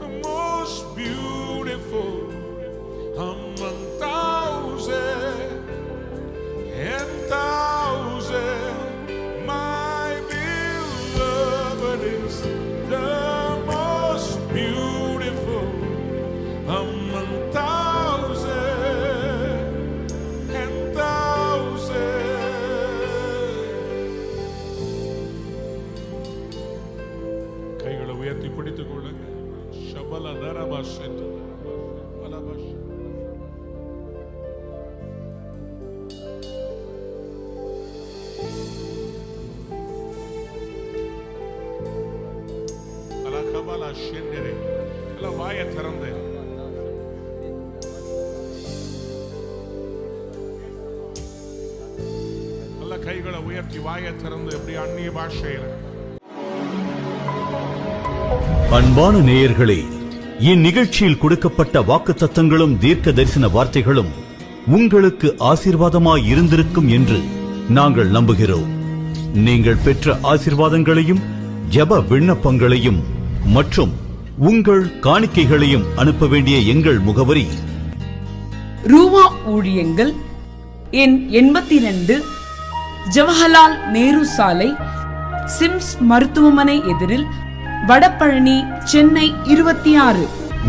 the most beautiful உயர்த்தி பிடித்துக் கொள்ளுங்க. ஷபல தரபாஷ் என்று அலபாஷ். அலகபல ஷெண்டரே. எல்லாம் வாயை திறந்து நல்ல கைகளை உயர்த்தி வாயை திறந்து எப்படி அந்நிய பாஷையில. அன்பான நேயர்களே, இந்நிகழ்ச்சியில் கொடுக்கப்பட்ட வாக்குத்தத்தங்களும் தீர்க்க தரிசன வார்த்தைகளும் உங்களுக்கு ஆசீர்வாதமாய் இருந்திருக்கும் என்று நாங்கள் நம்புகிறோம். நீங்கள் பெற்ற ஆசீர்வாதங்களையும் ஜெப விண்ணப்பங்களையும் மற்றும் உங்கள் காணிக்கைகளையும் அனுப்ப வேண்டிய எங்கள் முகவரி: ரூவா ஊழியங்கள், எண் 82, ஜவஹர்லால் நேரு சாலை, சிம்ஸ் மருத்துவமனை எதிரில், வடபழனி, சென்னை 26.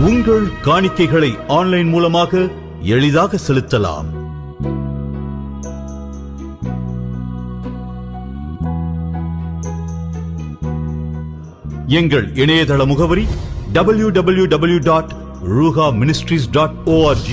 உங்கள் காணிக்கைகளை ஆன்லைன் மூலமாக எளிதாக செலுத்தலாம். எங்கள் இணையதள முகவரி www.ruhaministries.org.